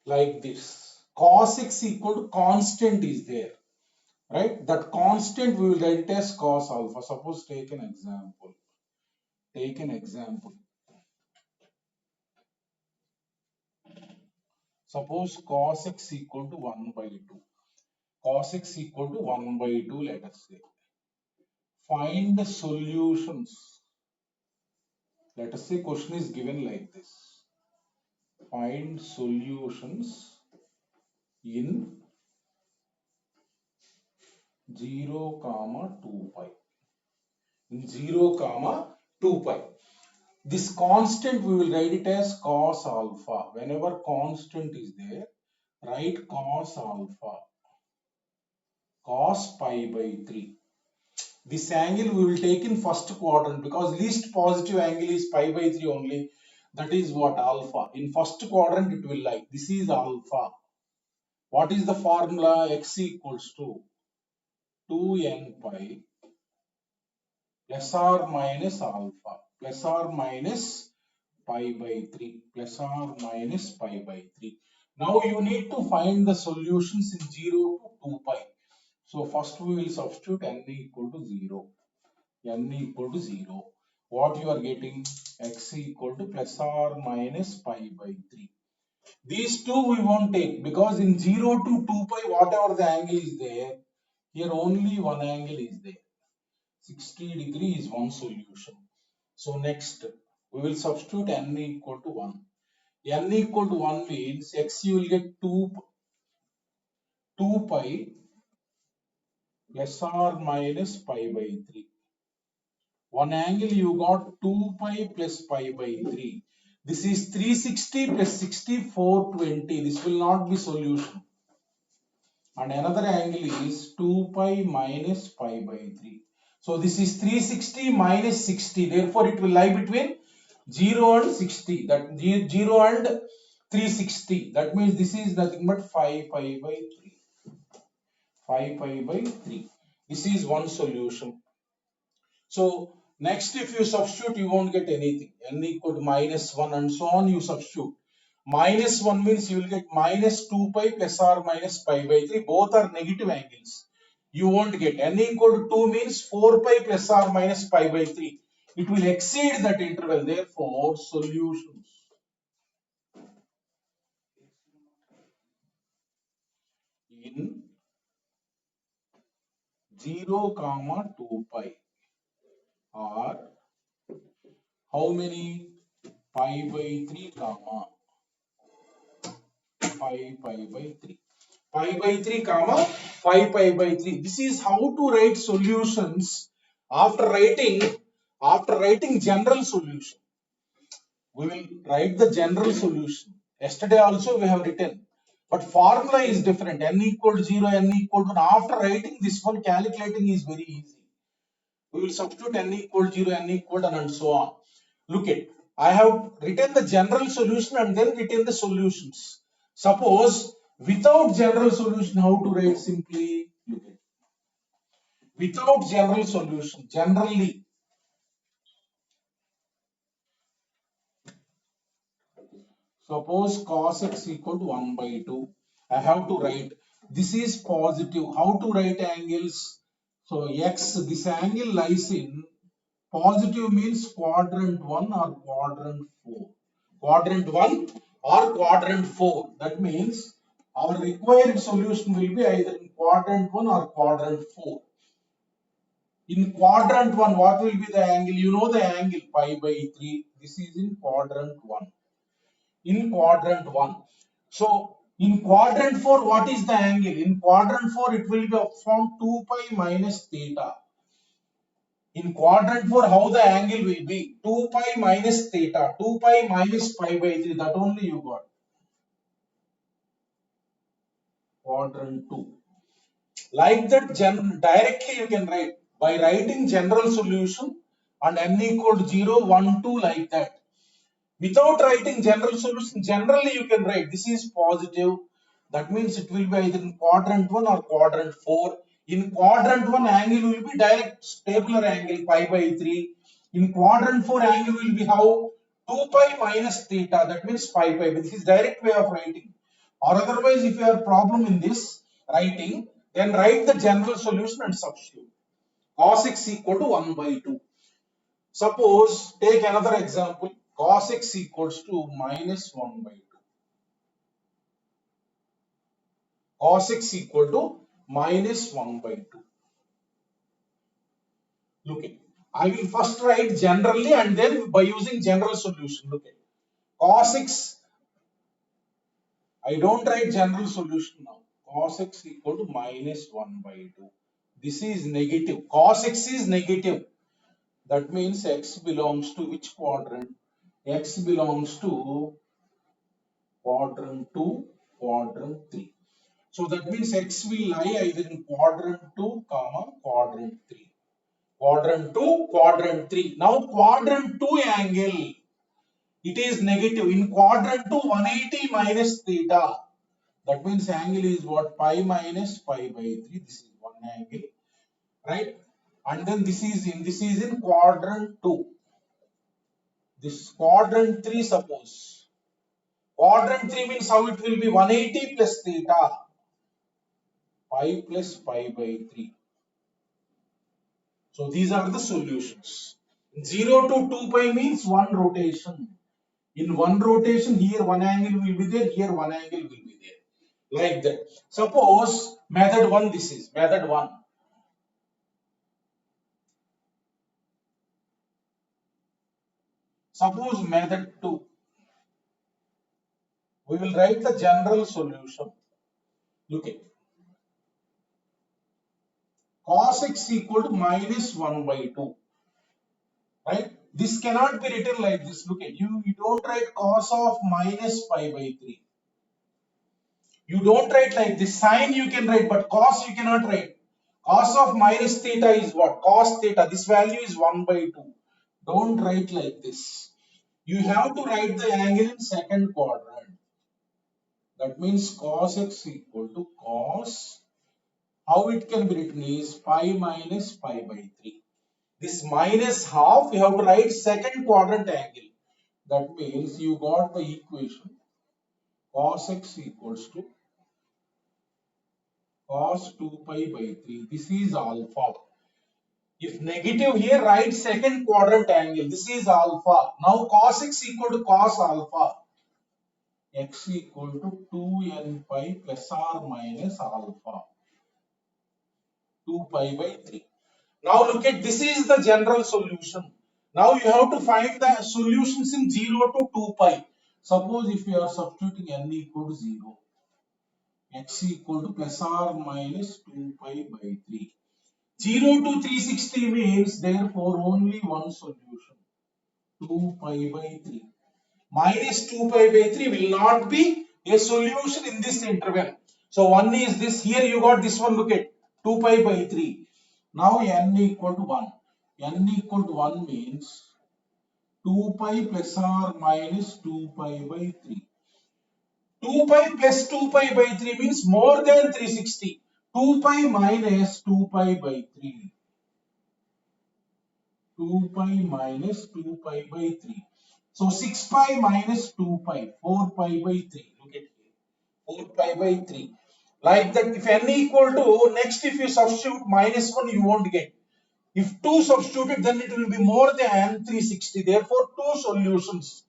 like this. Cos x equal to constant is there, right? That constant we will write it as cos alpha. Suppose take an example. Take an example. Suppose cos x equal to 1 by 2. Cos x equal to 1 by 2, let us say. Find the solutions. Let us say question is given like this. Find solutions in 0 comma 2 pi. In 0 comma 2 pi. This constant we will write it as cos alpha. Whenever constant is there, write cos alpha. Cos pi by 3. This angle we will take in first quadrant because least positive angle is pi by 3 only. That is what alpha. In first quadrant it will lie. This is alpha. What is the formula? X equals to 2n pi plus or minus alpha plus or minus pi by 3 plus or minus pi by 3. Now you need to find the solutions in 0 to 2 pi. So first we will substitute n equal to 0. N equal to 0. What you are getting? X equal to plus or minus pi by 3. These two we won't take because in 0 to 2 pi whatever the angle is there, here only one angle is there. 60 degree is one solution. So next we will substitute n equal to 1. N equal to 1 means x you will get 2 pi plus or minus pi by 3. One angle you got 2 pi plus pi by 3. This is 360 plus 60, 420. This will not be solution. And another angle is 2 pi minus pi by 3. So this is 360 minus 60. Therefore, it will lie between 0 and 60. That 0 and 360. That means this is nothing but 5 pi by 3. 5 pi by 3. This is one solution. So next if you substitute you won't get anything. N equal to minus 1 and so on you substitute. Minus 1 means you will get minus 2 pi plus or minus pi by 3. Both are negative angles. You won't get. N equal to 2 means 4 pi plus or minus pi by 3. It will exceed that interval. Therefore, solutions in 0 comma 2 pi are how many? Pi by 3 comma 5 pi by 3. Pi by 3 comma 5 pi by 3. This is how to write solutions after writing general solution. We will write the general solution. Yesterday also we have written, but formula is different. N equal to 0, n equal to 1. After writing this one, calculating is very easy. We will substitute n equal to 0, n equal to 1 and so on. Look at, I have written the general solution and then written the solutions. Suppose without general solution, how to write simply? Look at, without general solution, generally, suppose cos x equal to 1 by 2. I have to write, this is positive. How to write angles? So x, this angle lies in positive means quadrant 1 or quadrant 4. Quadrant 1 or quadrant 4. That means our required solution will be either in quadrant 1 or quadrant 4. In quadrant 1, what will be the angle? You know the angle pi by 3. This is in quadrant 1. In quadrant 1. So, in quadrant 4, what is the angle? In quadrant 4, it will be from 2 pi minus theta. In quadrant 4, how the angle will be? 2 pi minus theta. 2 pi minus pi by 3. That only you got. Quadrant 2. Like that, directly you can write. By writing general solution and n equal to 0, 1, 2 like that. Without writing general solution, generally you can write this is positive. That means it will be either in quadrant 1 or quadrant 4. In quadrant 1, angle will be direct stabular angle pi by 3. In quadrant 4, angle will be how? 2 pi minus theta. That means pi pi. This is direct way of writing. Or otherwise, if you have problem in this writing, then write the general solution and substitute. Cos x equal to 1 by 2. Suppose, take another example, cos x equals to minus 1 by 2. Cos x equal to minus 1 by 2. Look at, I will first write generally and then by using general solution. Look at, cos x, I don't write general solution now. Cos x equal to minus 1 by 2. This is negative. Cos x is negative. That means x belongs to which quadrant? X belongs to quadrant 2, quadrant 3. So that means x will lie either in quadrant 2, comma, quadrant 3. Quadrant 2, quadrant 3. Now quadrant 2 angle, it is negative. In quadrant 2, 180 minus theta. That means angle is what? Pi minus pi by 3. This is one angle, right? And then this is in quadrant 2. This quadrant 3, suppose. Quadrant 3 means how it will be? 180 plus theta. Pi plus pi by 3. So these are the solutions. 0 to 2 pi means one rotation. In one rotation, here one angle will be there, here one angle will be there. Like that. Suppose method 1, this is method 1. Suppose method 2. We will write the general solution. Look at, cos x equal to minus 1 by 2. Right? This cannot be written like this. Look at, you don't write cos of minus pi by 3. You don't write like this. Sine you can write, but cos you cannot write. Cos of minus theta is what? Cos theta. This value is 1 by 2. Don't write like this. You have to write the angle in second quadrant. That means cos x equal to cos. How it can be written is pi minus pi by 3. This minus half, you have to write second quadrant angle. That means you got the equation cos x equals to cos 2 pi by 3. This is alpha. If negative here, write second quadrant angle. This is alpha. Now cos x equal to cos alpha. X equal to 2n pi plus or minus alpha. 2 pi by 3. Now look at, this is the general solution. Now you have to find the solutions in 0 to 2 pi. Suppose if you are substituting n equal to 0. X equal to plus or minus 2 pi by 3. 0 to 360 means therefore only one solution. 2 pi by 3. Minus 2 pi by 3 will not be a solution in this interval. So 1 is this. Here you got this one. Look at 2 pi by 3. Now n equal to 1. N equal to 1 means 2 pi plus or minus 2 pi by 3. 2 pi plus 2 pi by 3 means more than 360. 2 pi minus 2 pi by 3. 2 pi minus 2 pi by 3. So 6 pi minus 2 pi, 4 pi by 3. Look at here. 4 pi by 3. Like that, if n equal to, next if you substitute minus 1, you won't get. If 2 substituted, then it will be more than 360. Therefore, two solutions.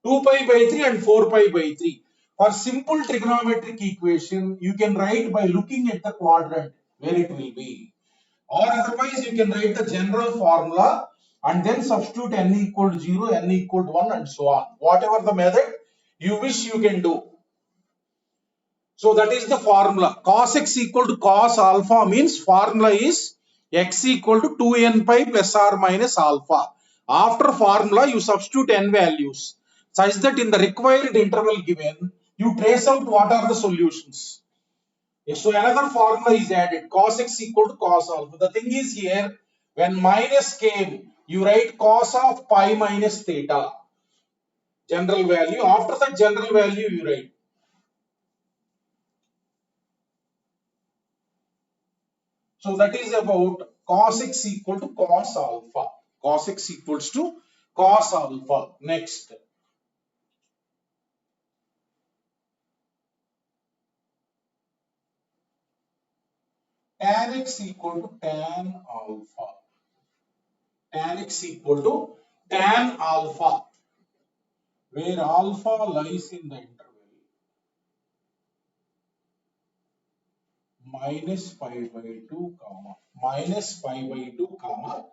2 pi by 3 and 4 pi by 3. For simple trigonometric equation, you can write by looking at the quadrant where it will be. Or otherwise, you can write the general formula and then substitute n equal to 0, n equal to 1 and so on. Whatever the method you wish, you can do. So that is the formula. Cos x equal to cos alpha means formula is x equal to 2n pi plus or minus alpha. After formula, you substitute n values such that in the required interval given, you trace out what are the solutions. So another formula is added, cos x equal to cos alpha. The thing is here, when minus came, you write cos of pi minus theta, general value. After that general value, you write. So that is about cos x equal to cos alpha. Cos x equals to cos alpha. Next. tan x equal to tan alpha. Tan x equal to tan alpha, where alpha lies in the interval minus pi by 2 comma minus pi by 2 comma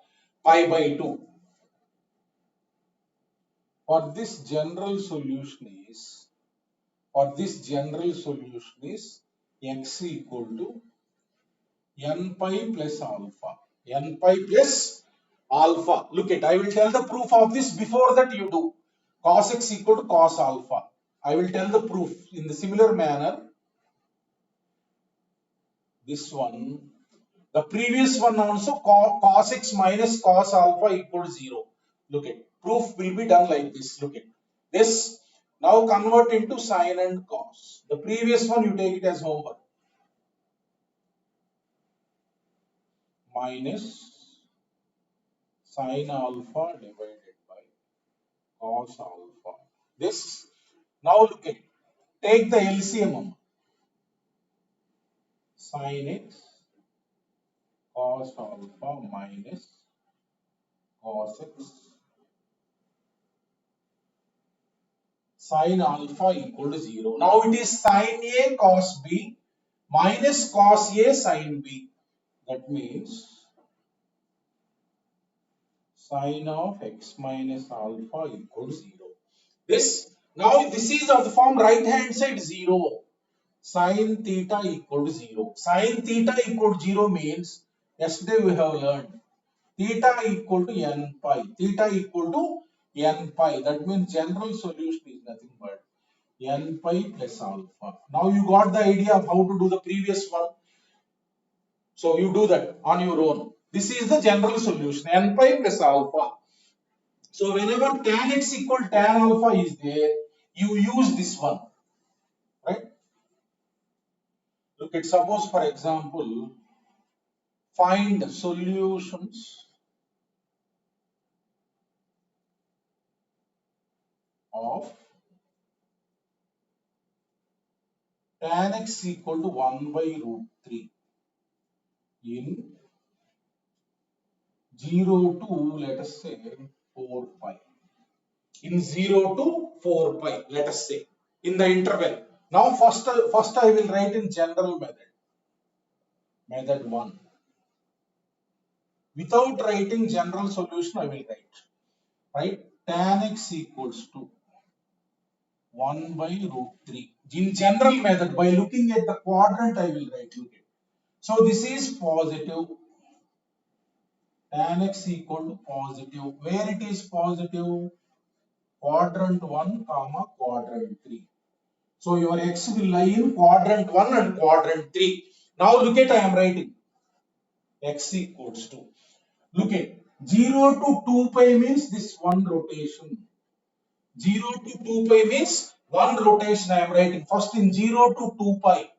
pi by 2. For this general solution is x equal to n pi plus alpha. N pi plus alpha. Look at, I will tell the proof of this before that you do. Cos x equal to cos alpha. I will tell the proof in the similar manner. This one, the previous one also, cos x minus cos alpha equals 0. Look at, proof will be done like this. Look at this. Now convert into sine and cos. The previous one you take it as homework. Minus sine alpha divided by cos alpha. This. Now look at, take the LCM. Sin x cos alpha minus cos x sin alpha equal to 0. Now it is sin A cos B minus cos A sin B. That means sin of x minus alpha equal to 0. This, now this is of the form right hand side 0. Sin theta equal to 0. Sin theta equal to 0 means, yesterday we have learned, theta equal to n pi. Theta equal to n pi. That means general solution is nothing but n pi plus alpha. Now you got the idea of how to do the previous one. So you do that on your own. This is the general solution, n pi plus alpha. So whenever tan x equal tan alpha is there, you use this one, right? Look at, suppose for example, find solutions of tan x equal to 1 by root 3 in 0 to, let us say, 4 pi. In 0 to 4 pi, let us say, in the interval. Now first I will write in general method. Method 1. Without writing general solution, I will write. Right? Tan x equals to 1 by root 3. In general method, by looking at the quadrant, I will write. Look at. So this is positive. Tan x equal to positive. Where it is positive? Quadrant 1 comma quadrant 3. So your x will lie in quadrant 1 and quadrant 3. Now look at, I am writing x equals to, look at, 0 to 2 pi means this one rotation. 0 to 2 pi means one rotation. I am writing first in 0 to 2 pi.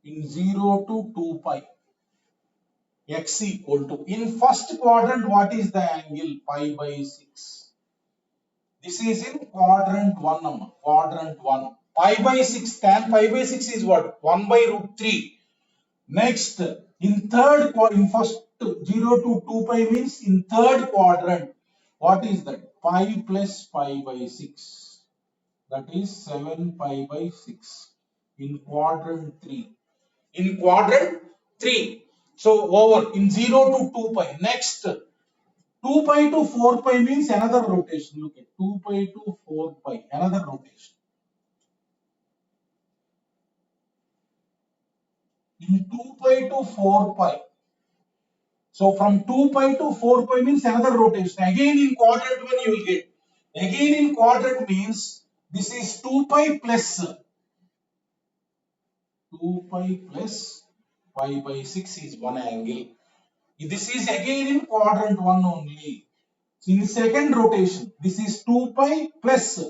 In 0 to 2 pi. X equal to, in first quadrant, what is the angle? Pi by 6. This is in quadrant 1. Quadrant 1. Pi by 6. Tan pi by 6 is what? 1 by root 3. Next, in third quadrant, in first 0 to 2 pi means in third quadrant. What is that? Pi plus pi by 6. That is 7 pi by 6. In quadrant 3. In quadrant 3. So over in 0 to 2 pi. Next, 2 pi to 4 pi means another rotation. Look at 2 pi to 4 pi, another rotation. In 2 pi to 4 pi. So from 2 pi to 4 pi means another rotation. Again in quadrant 1 you will get. Again in quadrant means this is 2 pi plus 2 pi plus pi by 6 is one angle. This is again in quadrant 1 only. In second rotation, this is 2 pi plus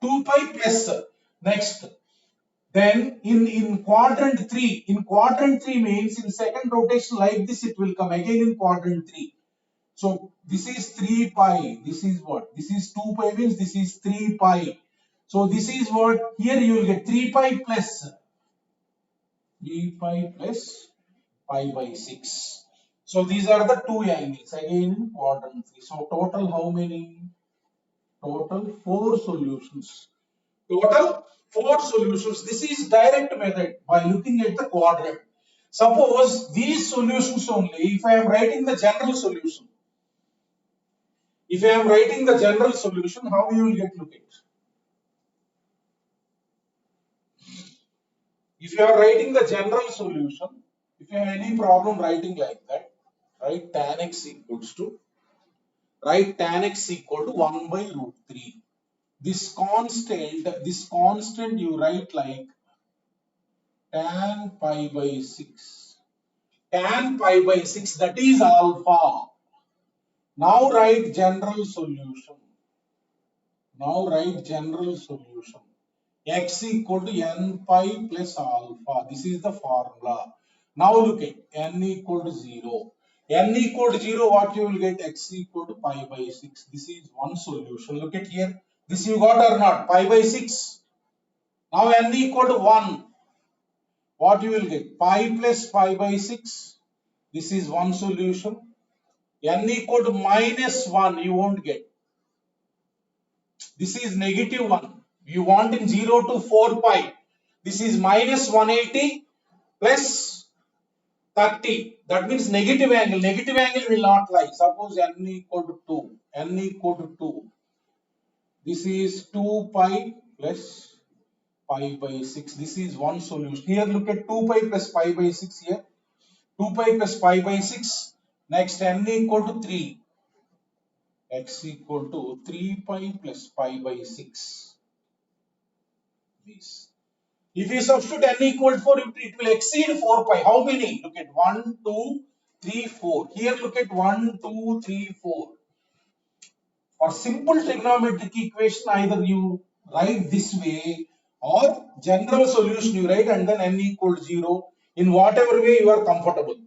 2 pi plus. Next, then in quadrant 3, in quadrant 3 means in second rotation like this it will come again in quadrant 3. So this is 3 pi. This is what? This is 2 pi means this is 3 pi. So this is what here you will get 3 pi plus pi by 6. So these are the two angles again in quadrant 3. So total how many? Total 4 solutions. Total 4 solutions. This is direct method by looking at the quadrant. Suppose these solutions only, if I am writing the general solution, how you will get look at? If you are writing the general solution, if you have any problem writing like that, write tan x equals to, write tan x equal to 1 by root 3. This constant you write like tan pi by 6. Tan pi by 6, that is alpha. Now write general solution. X equal to n pi plus alpha. This is the formula. Now look at n equal to 0. N equal to 0, what you will get? X equal to pi by 6. This is one solution. Look at here. This you got or not? Pi by 6. Now n equal to 1. What you will get? Pi plus pi by 6. This is one solution. N equal to minus 1, you won't get. This is negative 1. You want in 0 to 4 pi. This is minus 180 plus 30. That means negative angle. Negative angle will not lie. Suppose n equal to 2. N equal to 2. This is 2 pi plus pi by 6. This is one solution. Here look at 2 pi plus pi by 6 here. 2 pi plus pi by 6. Next n equal to 3. X equal to 3 pi plus pi by 6. This. If you substitute n equal to 4, it will exceed 4 pi. How many? Look at 1, 2, 3, 4. Here look at 1, 2, 3, 4. For simple trigonometric equation, either you write this way or general solution you write and then n equal to 0. In whatever way you are comfortable.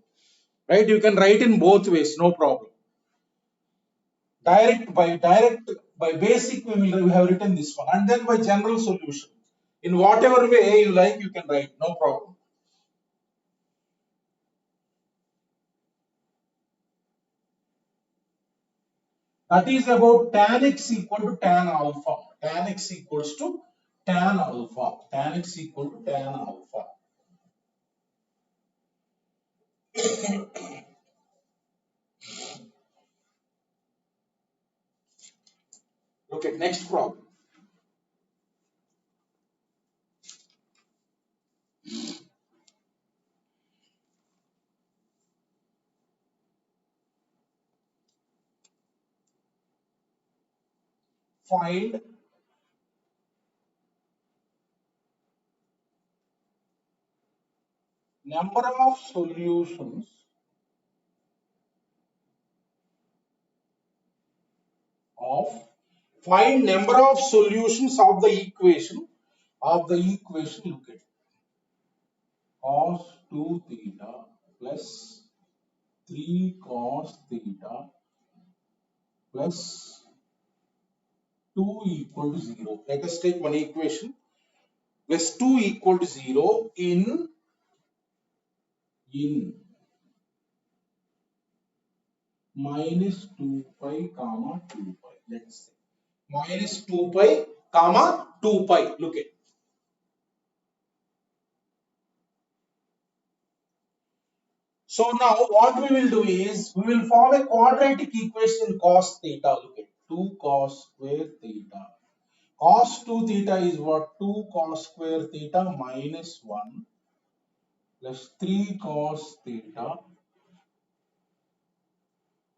Right? You can write in both ways, no problem. By basic we have written this one, and then by general solution. In whatever way you like, you can write, no problem. That is about tan x equal to tan alpha. Tan x equals to tan alpha. Tan x equal to tan alpha. Look at next problem. Find number of solutions of find number of solutions of the equation look at cos 2 theta plus 3 cos theta plus 2 equal to 0. Let us take one equation plus 2 equal to 0 in minus 2 pi comma 2 pi. Let's say minus 2 pi comma 2 pi. Look at. So now what we will do is we will form a quadratic equation cos theta. Look at 2 cos square theta. Cos 2 theta is what? 2 cos square theta minus 1 plus 3 cos theta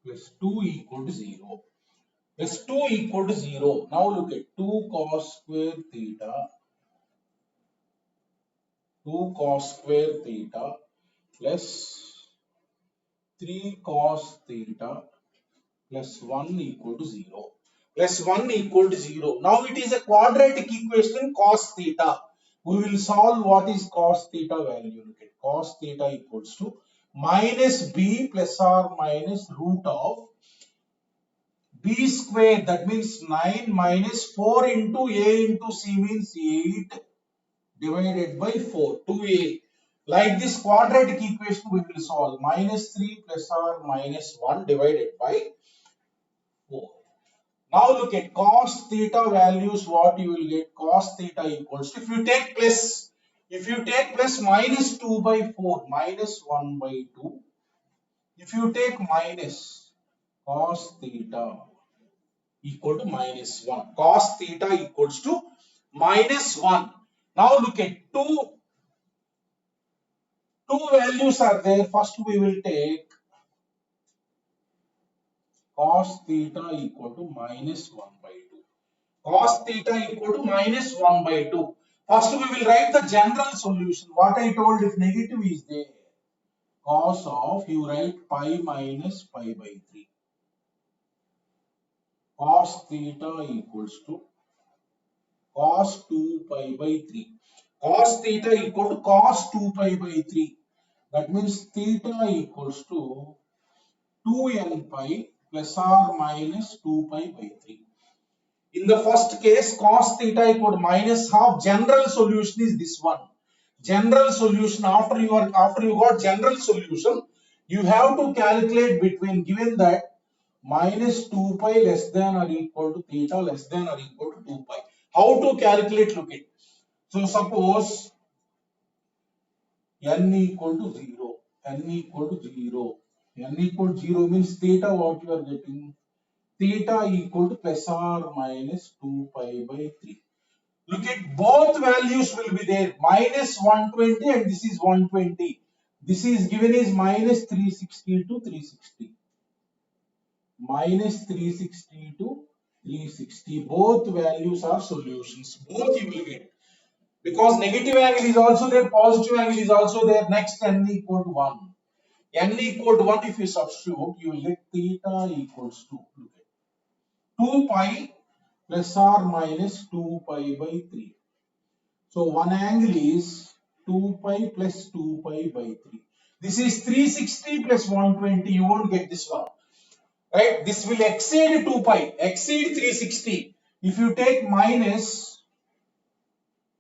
plus 2 equal to 0. Plus 2 equal to 0. Now look at 2 cos square theta 2 cos square theta plus 3 cos theta plus 1 equal to 0. Plus 1 equal to 0. Now it is a quadratic equation cos theta. We will solve what is cos theta value. Look at cos theta equals to minus b plus or minus root of B square, that means 9 minus 4 into A into C means 8 divided by 4, 2A. Like this quadratic equation we will solve. Minus 3 plus or minus 1 divided by 4. Now look at cos theta values, what you will get. Cos theta equals to, if you take plus minus 2 by 4, minus 1 by 2. If you take minus cos theta equal to minus 1. Cos theta equals to minus 1. Now look at two values are there. First we will take cos theta equal to minus 1 by 2. Cos theta equal to minus 1 by 2. First we will write the general solution. What I told, if negative is there, cos of, you write pi minus pi by 3. Cos theta equals to cos 2 pi by 3. Cos theta equal to cos 2 pi by 3. That means theta equals to 2n pi plus or minus 2 pi by 3. In the first case, cos theta equal to minus half. General solution is this one. General solution, after you got general solution, you have to calculate between, given that minus 2 pi less than or equal to theta less than or equal to 2 pi. How to calculate? Look at. So suppose n equal to 0, n equal to 0, n equal to 0 means theta, what you are getting? Theta equal to plus or minus 2 pi by 3. Look at, both values will be there, minus 120 and this is 120. This is given is minus 360 to 360. Minus 360 to 360. Both values are solutions. Both you will get. Because negative angle is also there, positive angle is also there. Next, n equal to 1. N equal to 1, if you substitute, you will get theta equals to, look at, 2 pi plus or minus 2 pi by 3. So one angle is 2 pi plus 2 pi by 3. This is 360 plus 120. You won't get this one. Right? This will exceed 2 pi, exceed 360. If you take minus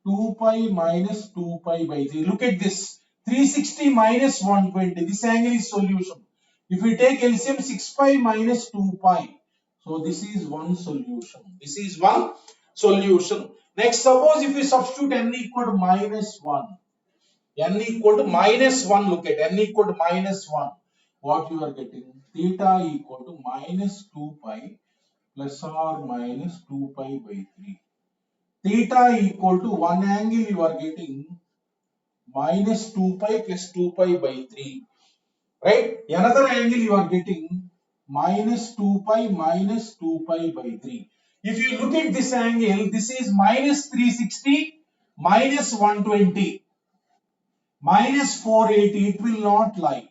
2 pi minus 2 pi by 3. Look at this. 360 minus 120. This angle is solution. If we take LCM, 6 pi minus 2 pi. So this is one solution. This is one solution. Next, suppose if we substitute n equal to minus 1. N equal to minus 1. Look at n equal to minus 1. What you are getting? Theta equal to minus 2 pi plus or minus 2 pi by 3. Theta equal to one angle you are getting minus 2 pi plus 2 pi by 3. Right? Another angle you are getting minus 2 pi minus 2 pi by 3. If you look at this angle, this is minus 360 minus 120 minus 480. It will not lie.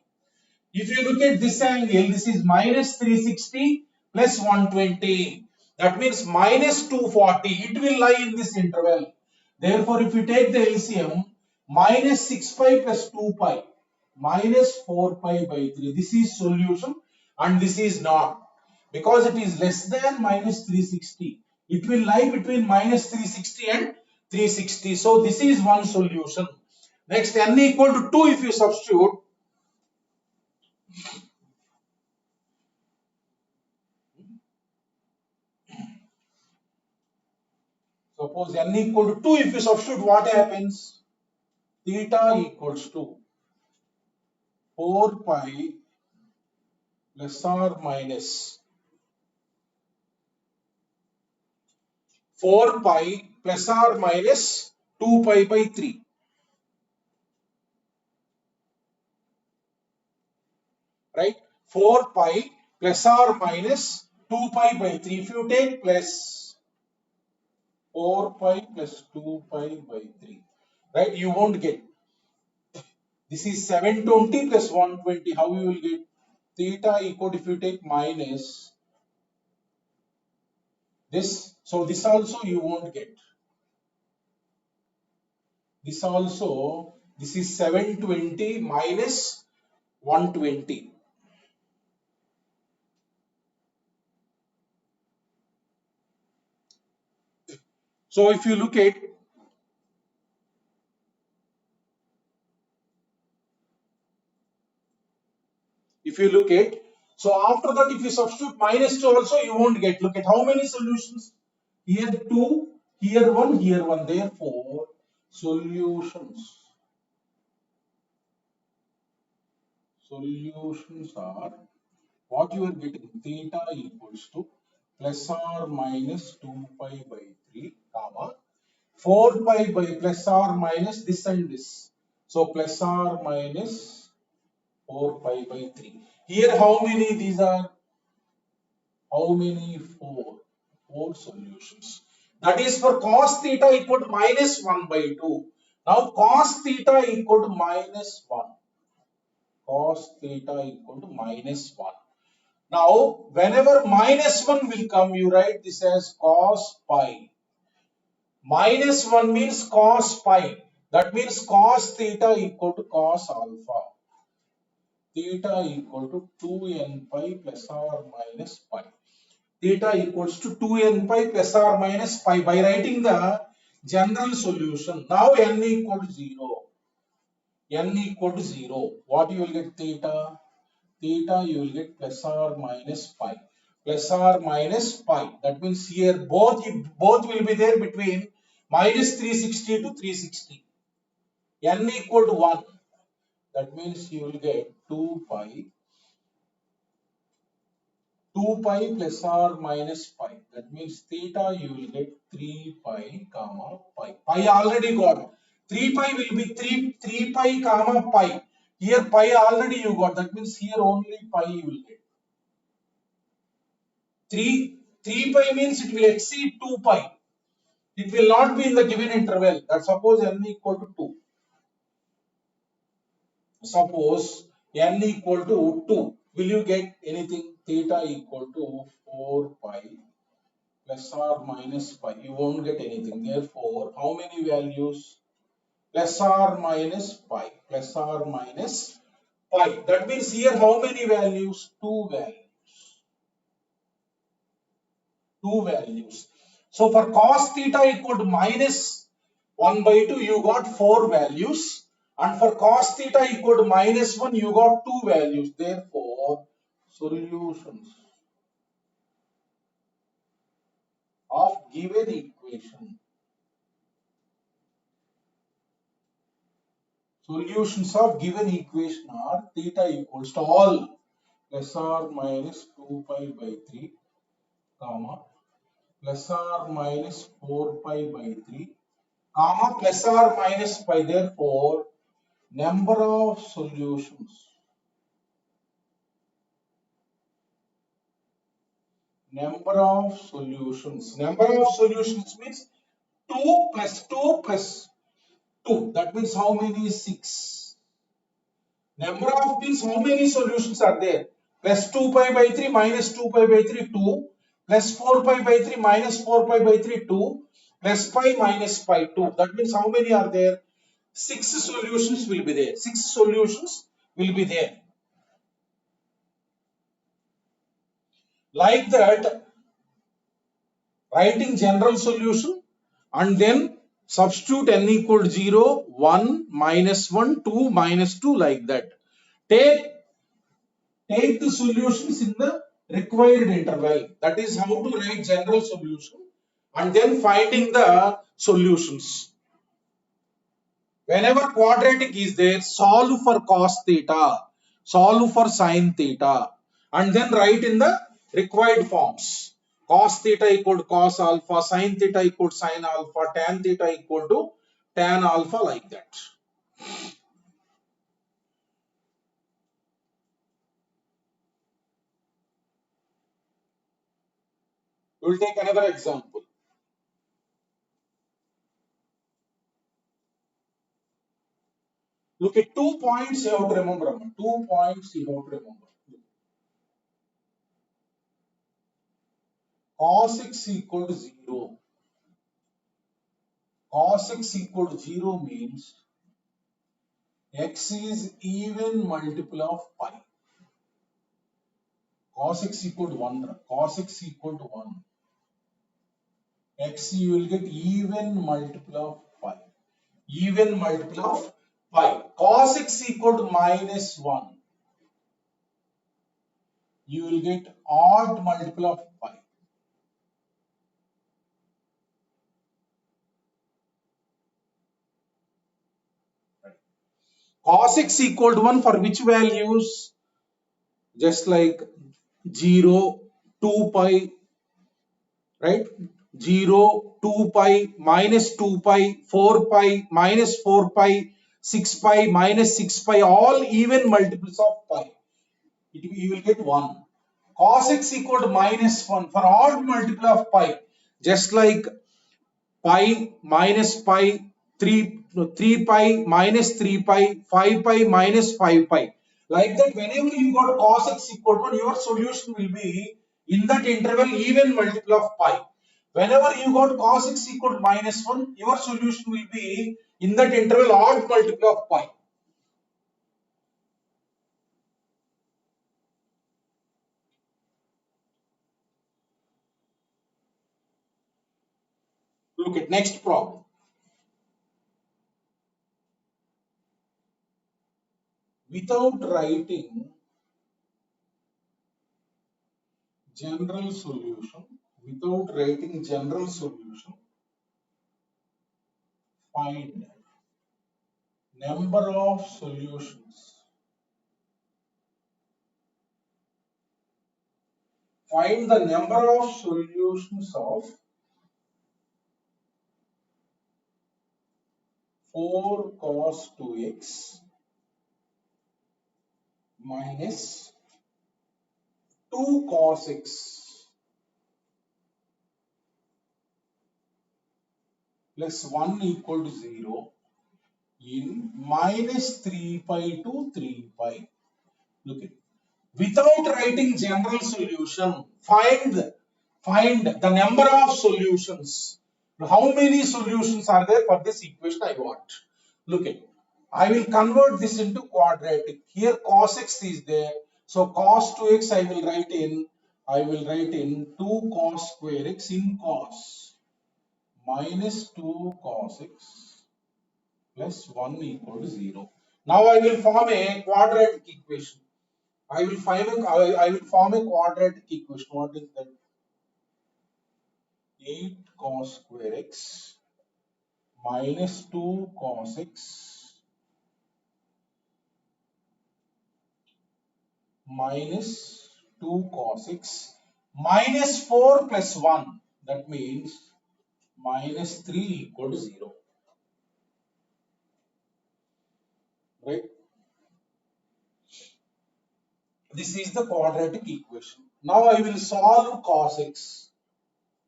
If you look at this angle, this is minus 360 plus 120. That means minus 240. It will lie in this interval. Therefore, if you take the LCM, minus 6 pi plus 2 pi, minus 4 pi by 3. This is solution and this is not. Because it is less than minus 360. It will lie between minus 360 and 360. So, this is one solution. Next, n equal to 2 if you substitute. Suppose n equal to 2, if you substitute, what happens? Theta equals to 4 pi plus or minus 4 pi plus or minus 2 pi by 3. Right? 4 pi plus or minus 2 pi by 3. If you take plus 4 pi plus 2 pi by 3. Right? You won't get. This is 720 plus 120. How you will get? Theta equal to, if you take minus this, so this also you won't get. This also, this is 720 minus 120. So if you look at, so after that if you substitute minus 2 also you won't get. Look at how many solutions. Here 2, here 1, here 1. Therefore, solutions are what you are getting, theta equals to plus or minus 2 pi by 3, comma 4 pi by plus or minus this and this. So plus or minus 4 pi by 3. Here how many these are? How many? 4. 4 solutions. That is for cos theta equal to minus 1 by 2. Now cos theta equal to minus 1. Cos theta equal to minus 1. Now whenever minus 1 will come, you write this as cos pi. Minus 1 means cos pi. That means cos theta equal to cos alpha. Theta equal to 2n pi plus or minus pi. Theta equals to 2n pi plus or minus pi by writing the general solution. Now n equal to 0. N equal to 0. What you will get theta? Theta you will get plus or minus pi. Plus or minus pi. That means here both will be there between minus 360 to 360. N equal to 1. That means you will get 2 pi 2 pi plus or minus pi. That means theta you will get 3 pi comma pi. Pi already got. 3 pi will be 3 pi comma pi. Here pi already you got. That means here only pi you will get. 3 pi means it will exceed 2 pi. It will not be in the given interval. That suppose n equal to 2. Suppose n equal to 2. Will you get anything? Theta equal to 4 pi plus or minus pi. You won't get anything. Therefore, how many values? Plus or minus pi. Plus or minus pi. That means here how many values? Two values. Two values. So for cos theta equal to minus 1 by 2, you got 4 values. And for cos theta equal to minus 1, you got 2 values. Therefore, solutions of given equation. Solutions of given equation are theta equals to all plus or minus 2 pi by 3, comma plus or minus 4 pi by 3, comma plus or minus pi. Therefore, number of solutions. Number of solutions. Number of solutions means 2 plus 2 plus 2. That means how many? 6. Number of means how many solutions are there? Plus 2 pi by 3 minus 2 pi by 3 2. Plus 4 pi by 3 minus 4 pi by 3 2. Plus pi minus pi 2. That means how many are there? 6 solutions will be there. 6 solutions will be there. Like that, writing general solution and then substitute n equal to 0, 1, minus 1, 2, minus 2 like that. Take the solutions in the required interval. That is how to write general solution and then finding the solutions. Whenever quadratic is there, solve for cos theta, solve for sin theta, and then write in the required forms. Cos theta equal to cos alpha, sin theta equal to sin alpha, tan theta equal to tan alpha, like that. We will take another example. Look at 2 points you have to remember. 2 points you have to remember. Cos x equal to 0. Cos x equal to 0 means x is even multiple of pi. Cos x equal to 1. Cos x equal to 1. x you will get even multiple of pi. Even multiple of pi. Cos x equal to -1. You will get odd multiple of pi. Cos x equal to 1 for which values? Just like 0, 2 pi, right? 0, 2 pi, minus 2 pi, 4 pi, minus 4 pi, 6 pi, minus 6 pi, all even multiples of pi. You will get 1. Cos x equal to -1 for odd multiple of pi. Just like pi minus pi, 3 pi minus 3 pi, 5 pi minus 5 pi. Like that, whenever you got cos x equal to 1, your solution will be in that interval even multiple of pi. Whenever you got cos x equal to -1, your solution will be in that interval odd multiple of pi. Look at next problem. Without writing general solution, find number of solutions. Find the number of solutions of 4 cos 2x minus 2 cos x plus 1 equal to 0 in minus 3 pi to 3 pi. Look at, without writing general solution, find the number of solutions. How many solutions are there for this equation I want? Look at, I will convert this into quadratic. Here cos x is there. So cos 2x I will write in 2 cos square x in cos minus 2 cos x plus 1 equal to 0. Now I will form a quadratic equation. I will form a quadratic equation. What is that? 8 cos square x minus 2 cos x minus 2 cos x minus 4 plus 1. That means minus 3 equal to 0. Right? This is the quadratic equation. Now I will solve cos x.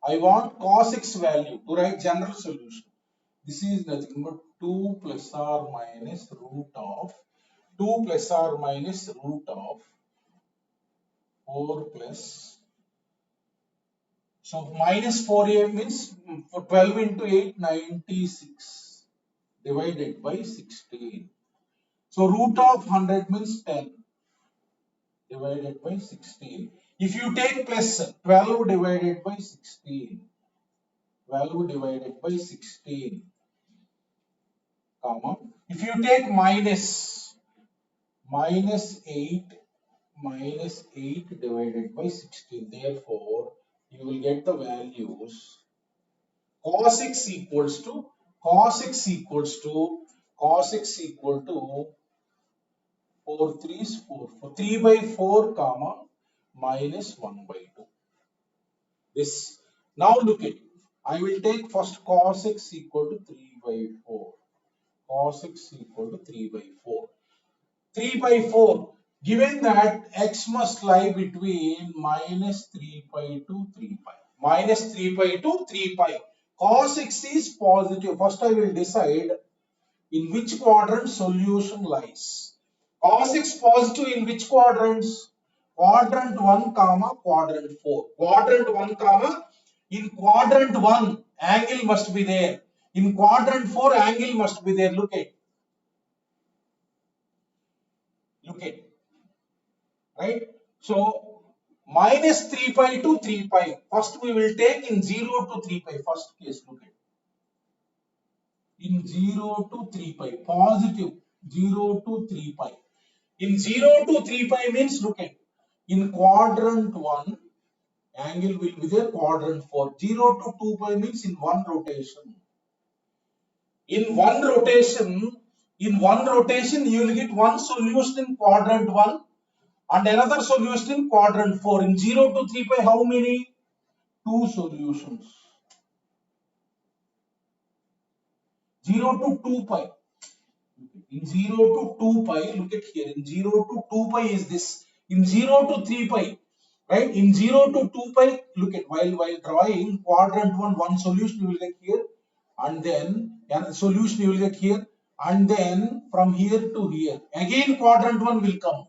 I want cos x value to write general solution. This is nothing but 2 plus or minus root of 2 plus or minus root of 4 plus. So minus 4a means 12 into 8, 96 divided by 16. So root of 100 means 10 divided by 16. If you take plus 12 divided by 16, 12 divided by 16, comma. If you take minus 8 divided by 16, therefore you will get the values cos x equals to cos x equals to cos x equal to 4 3 is 4, 3 by 4 comma minus 1 by 2. This, now look at, I will take first cos x equal to 3 by 4, cos x equal to 3 by 4. 3 by 4, given that x must lie between minus 3 pi to 3 pi. Minus 3 pi to 3 pi. Cos x is positive. First I will decide in which quadrant solution lies. Cos x positive in which quadrants? Quadrant 1 comma quadrant 4. Quadrant 1 comma, in quadrant 1 angle must be there. In quadrant 4 angle must be there. Look at. Right? So minus 3 pi to 3 pi. First we will take in 0 to 3 pi. First case, look at. In 0 to 3 pi, positive 0 to 3 pi. In 0 to 3 pi means, look at, in quadrant 1, angle will be there, quadrant 4. 0 to 2 pi means in one rotation. In one rotation, you will get one solution in quadrant 1 and another solution in quadrant 4. In 0 to 3 pi, how many? Two solutions. 0 to 2 pi. In 0 to 2 pi, look at here. In 0 to 2 pi is this. In 0 to 3 pi, right? In 0 to 2 pi, look at, while drawing quadrant 1, one solution you will get here, and then another solution you will get here, and then from here to here. Again quadrant 1 will come.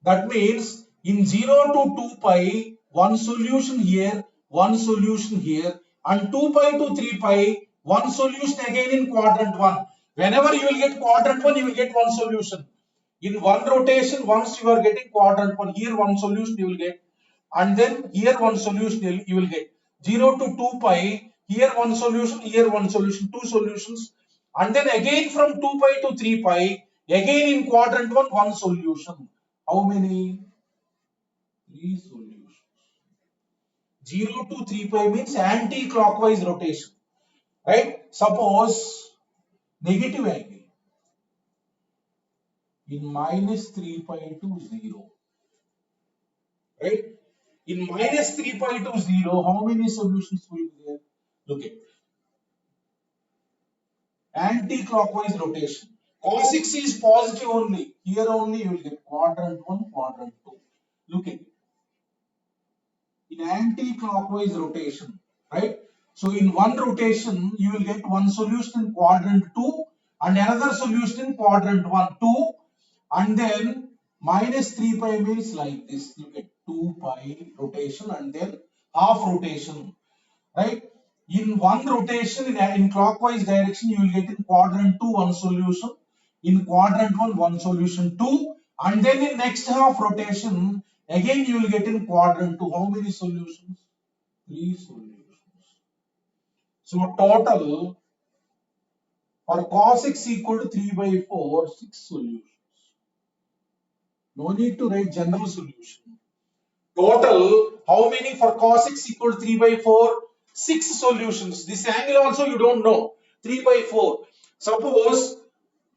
That means in 0 to 2 pi, one solution here, one solution here, and 2 pi to 3 pi, one solution again in quadrant 1. Whenever you will get quadrant 1, you will get one solution. In one rotation, once you are getting quadrant 1, here one solution you will get, and then here one solution you will get. 0 to 2 pi, here one solution, here one solution, two solutions, and then again from 2 pi to 3 pi, again in quadrant 1, one solution. How many? Three solutions. 0 to 3 pi means anti-clockwise rotation, right? Suppose negative angle in minus 3 pi to 0, right? In minus 3 pi to 0, how many solutions will be there? Look at anti-clockwise rotation. Cos x is positive only. Here only you will get quadrant 1, quadrant 2. Look at in anti-clockwise rotation, right? So in one rotation, you will get one solution in quadrant 2 and another solution in quadrant 1, 2, and then minus 3 pi means like this. Look at 2 pi rotation and then half rotation, right? In one rotation in clockwise direction, you will get in quadrant 2 one solution, in quadrant 1 one solution 2, and then in next half rotation again you will get in quadrant 2 how many solutions? Three solutions. So total for cos x equal to 3 by 4, 6 solutions. No need to write general solution. Total, how many for cos x equal to 3 by 4? 6 solutions. This angle also you don't know. 3 by 4. Suppose,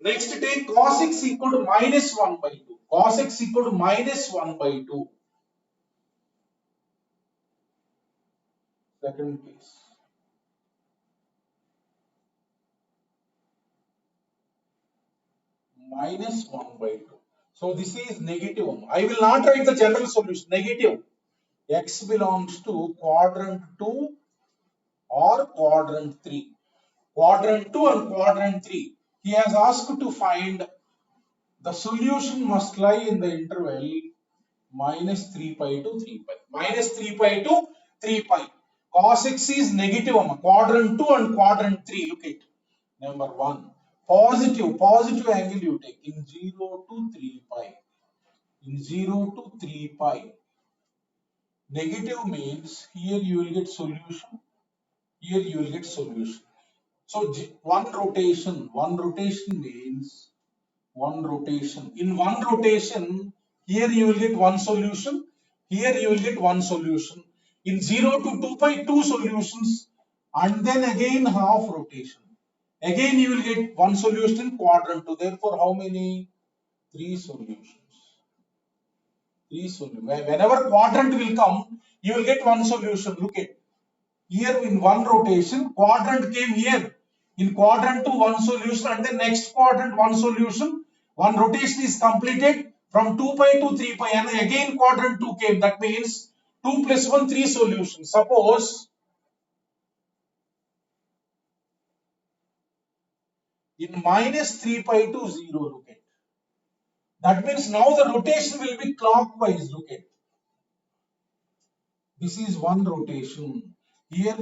next take cos x equal to minus 1 by 2. Cos x equal to minus 1 by 2. Second case. Minus 1 by 2. So this is negative. I will not write the general solution. Negative. X belongs to quadrant 2 or quadrant 3. Quadrant 2 and quadrant 3. He has asked to find the solution must lie in the interval minus 3 pi to 3 pi. Minus 3 pi to 3 pi. Cos x is negative. Quadrant 2 and quadrant 3. Look at number 1. Positive angle you take in 0 to 3 pi. In 0 to 3 pi. Negative means here you will get solution. Here you will get solution. So one rotation means one rotation. In one rotation, here you will get one solution. Here you will get one solution. In 0 to 2 pi, two solutions. And then again half rotation. Again you will get one solution in quadrant 2. Therefore, how many? Three solutions. Three solutions. Whenever quadrant will come, you will get one solution. Look at here in one rotation, quadrant came here. In quadrant 2, one solution, and then next quadrant, one solution. One rotation is completed from 2 pi to 3 pi, and again quadrant 2 came. That means 2 plus 1, 3 solutions. Suppose in minus 3 pi to 0, look at. That means now the rotation will be clockwise. Look at. This is one rotation. Here,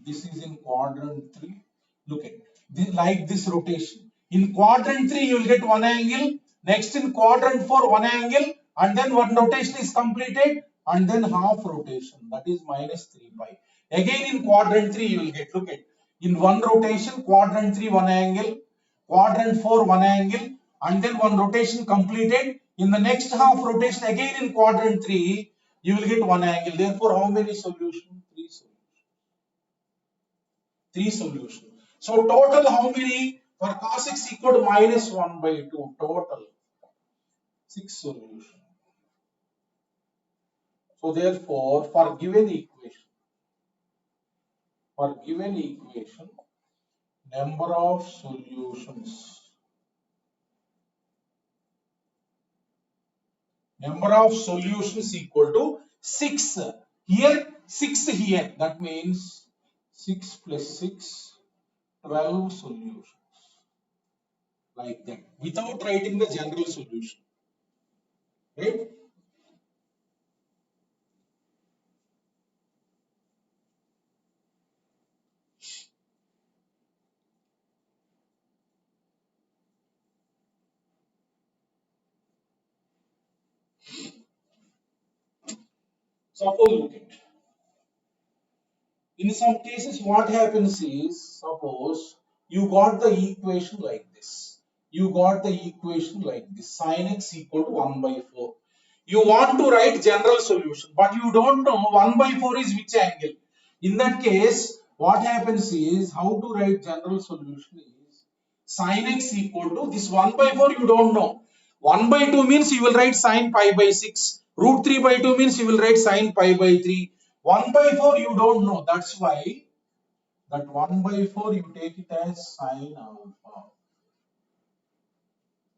this is in quadrant 3. Look at this, like this rotation. In quadrant 3, you will get one angle. Next in quadrant 4, one angle. And then one rotation is completed. and then half rotation, that is minus 3 pi. Again in quadrant 3 you will get, look at, in one rotation, quadrant 3 one angle, quadrant 4 one angle, and then one rotation completed. In the next half rotation again in quadrant 3 you will get one angle. Therefore how many solutions? Three solutions. Three solutions. So total how many? For cos x equal to minus 1 by 2, total 6 solutions. So therefore for given equation, number of solutions equal to 6. Here 6 here, that means 6 plus 6, 12 solutions, like that, without writing the general solution, right? Suppose, look at, in some cases what happens is, suppose you got the equation like this. Sin x equal to 1 by 4. You want to write general solution, but you don't know 1 by 4 is which angle. In that case, what happens is, how to write general solution is, sin x equal to this 1 by 4 you don't know. 1 by 2 means you will write sin pi by 6. Root 3 by 2 means you will write sin pi by 3. 1 by 4 you don't know. That's why that 1 by 4 you take it as sin alpha.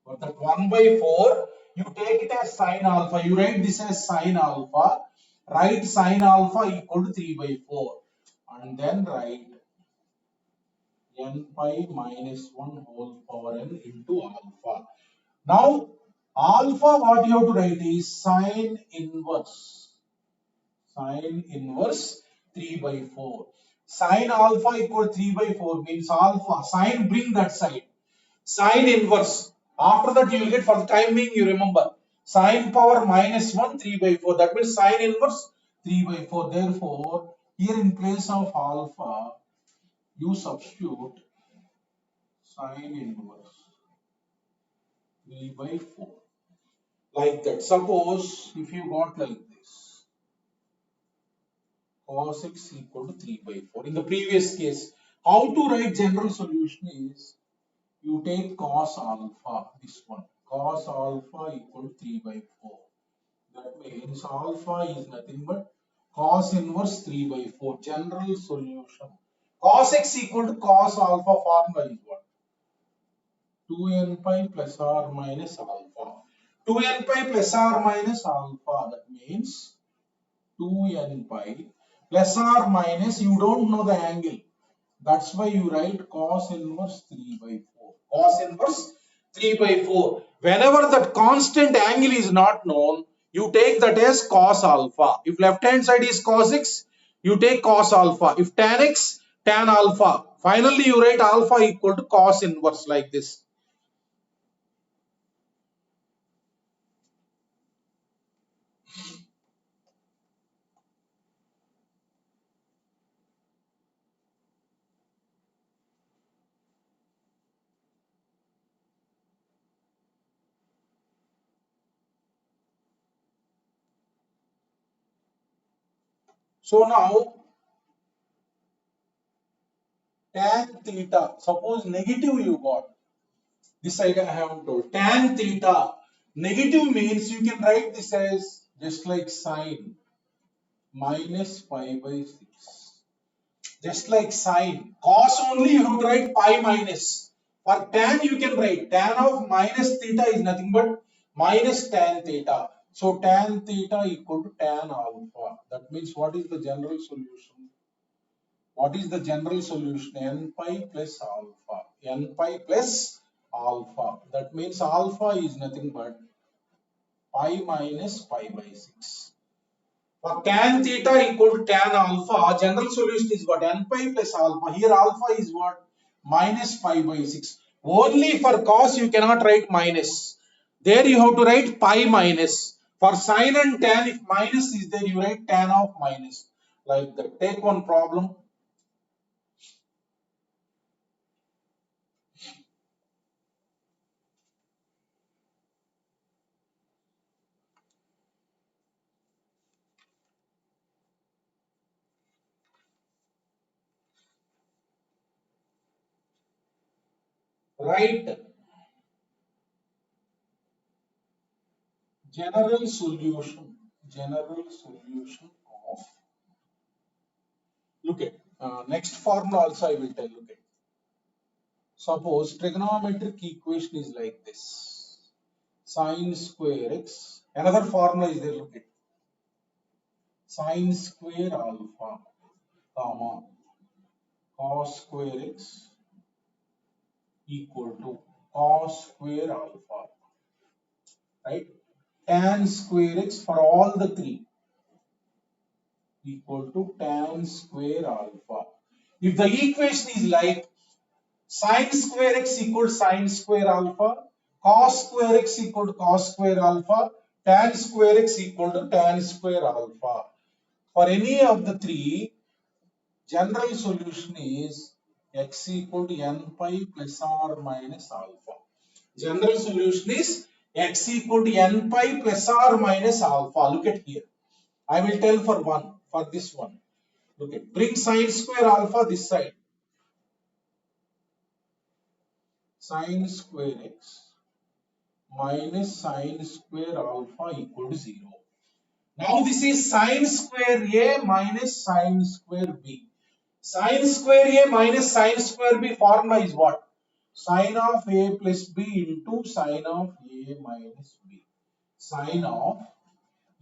For that 1 by 4 you take it as sin alpha. You write this as sin alpha. Write sin alpha equal to 3 by 4. And then write n pi minus 1 whole power n into alpha. Now alpha, what you have to write is sin inverse 3 by 4. Sin alpha equal 3 by 4 means alpha. Sin, bring that side. Sin inverse. After that you will get, for the time being you remember, sin power minus 1 3 by 4. That means sin inverse 3 by 4. Therefore, here in place of alpha, you substitute sin inverse 3 by 4. Like that. Suppose if you got like this, cos x equal to 3 by 4. In the previous case, how to write general solution is, you take cos alpha, this one, cos alpha equal to 3 by 4. That means alpha is nothing but cos inverse 3 by 4. General solution. Cos x equal to cos alpha, formula is what? 2n pi plus r minus alpha. 2n pi plus r minus alpha. That means 2n pi plus or minus, you don't know the angle. That's why you write cos inverse 3 by 4. Cos inverse 3 by 4. Whenever that constant angle is not known, you take that as cos alpha. If left hand side is cos x, you take cos alpha. If tan x, tan alpha. Finally, you write alpha equal to cos inverse, like this. So now tan theta, suppose negative you got. This side I haven't told. Tan theta. Negative means you can write this as just like sine minus pi by 6. Just like sine. Cos only you have to write pi minus. For tan you can write tan of minus theta is nothing but minus tan theta. So tan theta equal to tan alpha. That means what is the general solution? What is the general solution? N pi plus alpha. N pi plus alpha. That means alpha is nothing but pi minus pi by 6. For tan theta equal to tan alpha, general solution is what? N pi plus alpha. Here alpha is what? Minus pi by 6. Only for cos you cannot write minus. There you have to write pi minus. For sine and tan, if minus is there, you write tan of minus. Like that. Take one problem. Write general solution. General solution of. Look at next formula also I will tell. Look at. Suppose trigonometric equation is like this. Sine square x. Another formula is there. Look at. Sine square alpha, comma, cos square x equal to cos square alpha, right? Tan square x for all the three equal to tan square alpha. If the equation is like sine square x equal to sine square alpha, cos square x equal to cos square alpha, tan square x equal to tan square alpha. For any of the three, general solution is x equal to n pi plus or minus alpha. General solution is x equal to n pi plus or minus alpha. Look at here. I will tell for one, for this one. Look at, bring sine square alpha this side. Sine square x minus sine square alpha equal to 0. Now this is sine square A minus sine square B. Sine square A minus sine square B formula is what? Sine of A plus B into sine of A minus B. Sine of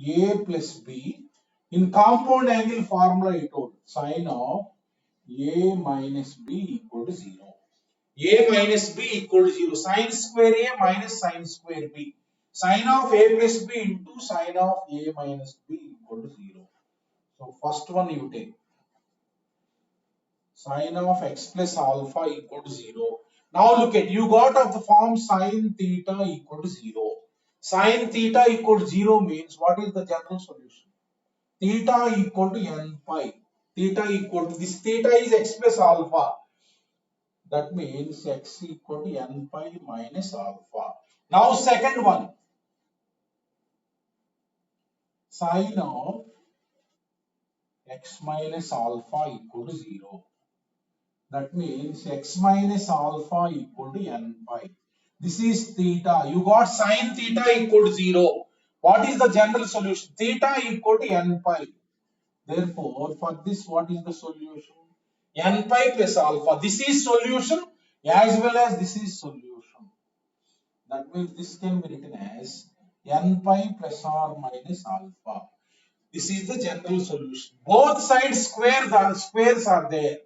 A plus B in compound angle formula I told. Sine of A minus B equal to 0. A minus B equal to 0. Sine square A minus sine square B. Sine of A plus B into sine of A minus B equal to 0. So first one you take. Sine of x plus alpha equal to 0. Now look at, you got of the form sine theta equal to 0. Sine theta equal to 0 means what is the general solution? Theta equal to n pi. Theta equal to, this theta is x plus alpha. That means x equal to n pi minus alpha. Now second one. Sine of x minus alpha equal to 0. That means x minus alpha equal to n pi. This is theta. You got sine theta equal to 0. What is the general solution? Theta equal to n pi. Therefore, for this, what is the solution? N pi plus alpha. This is solution as well as this is solution. That means this can be written as n pi plus or minus alpha. This is the general solution. Both sides squares are there.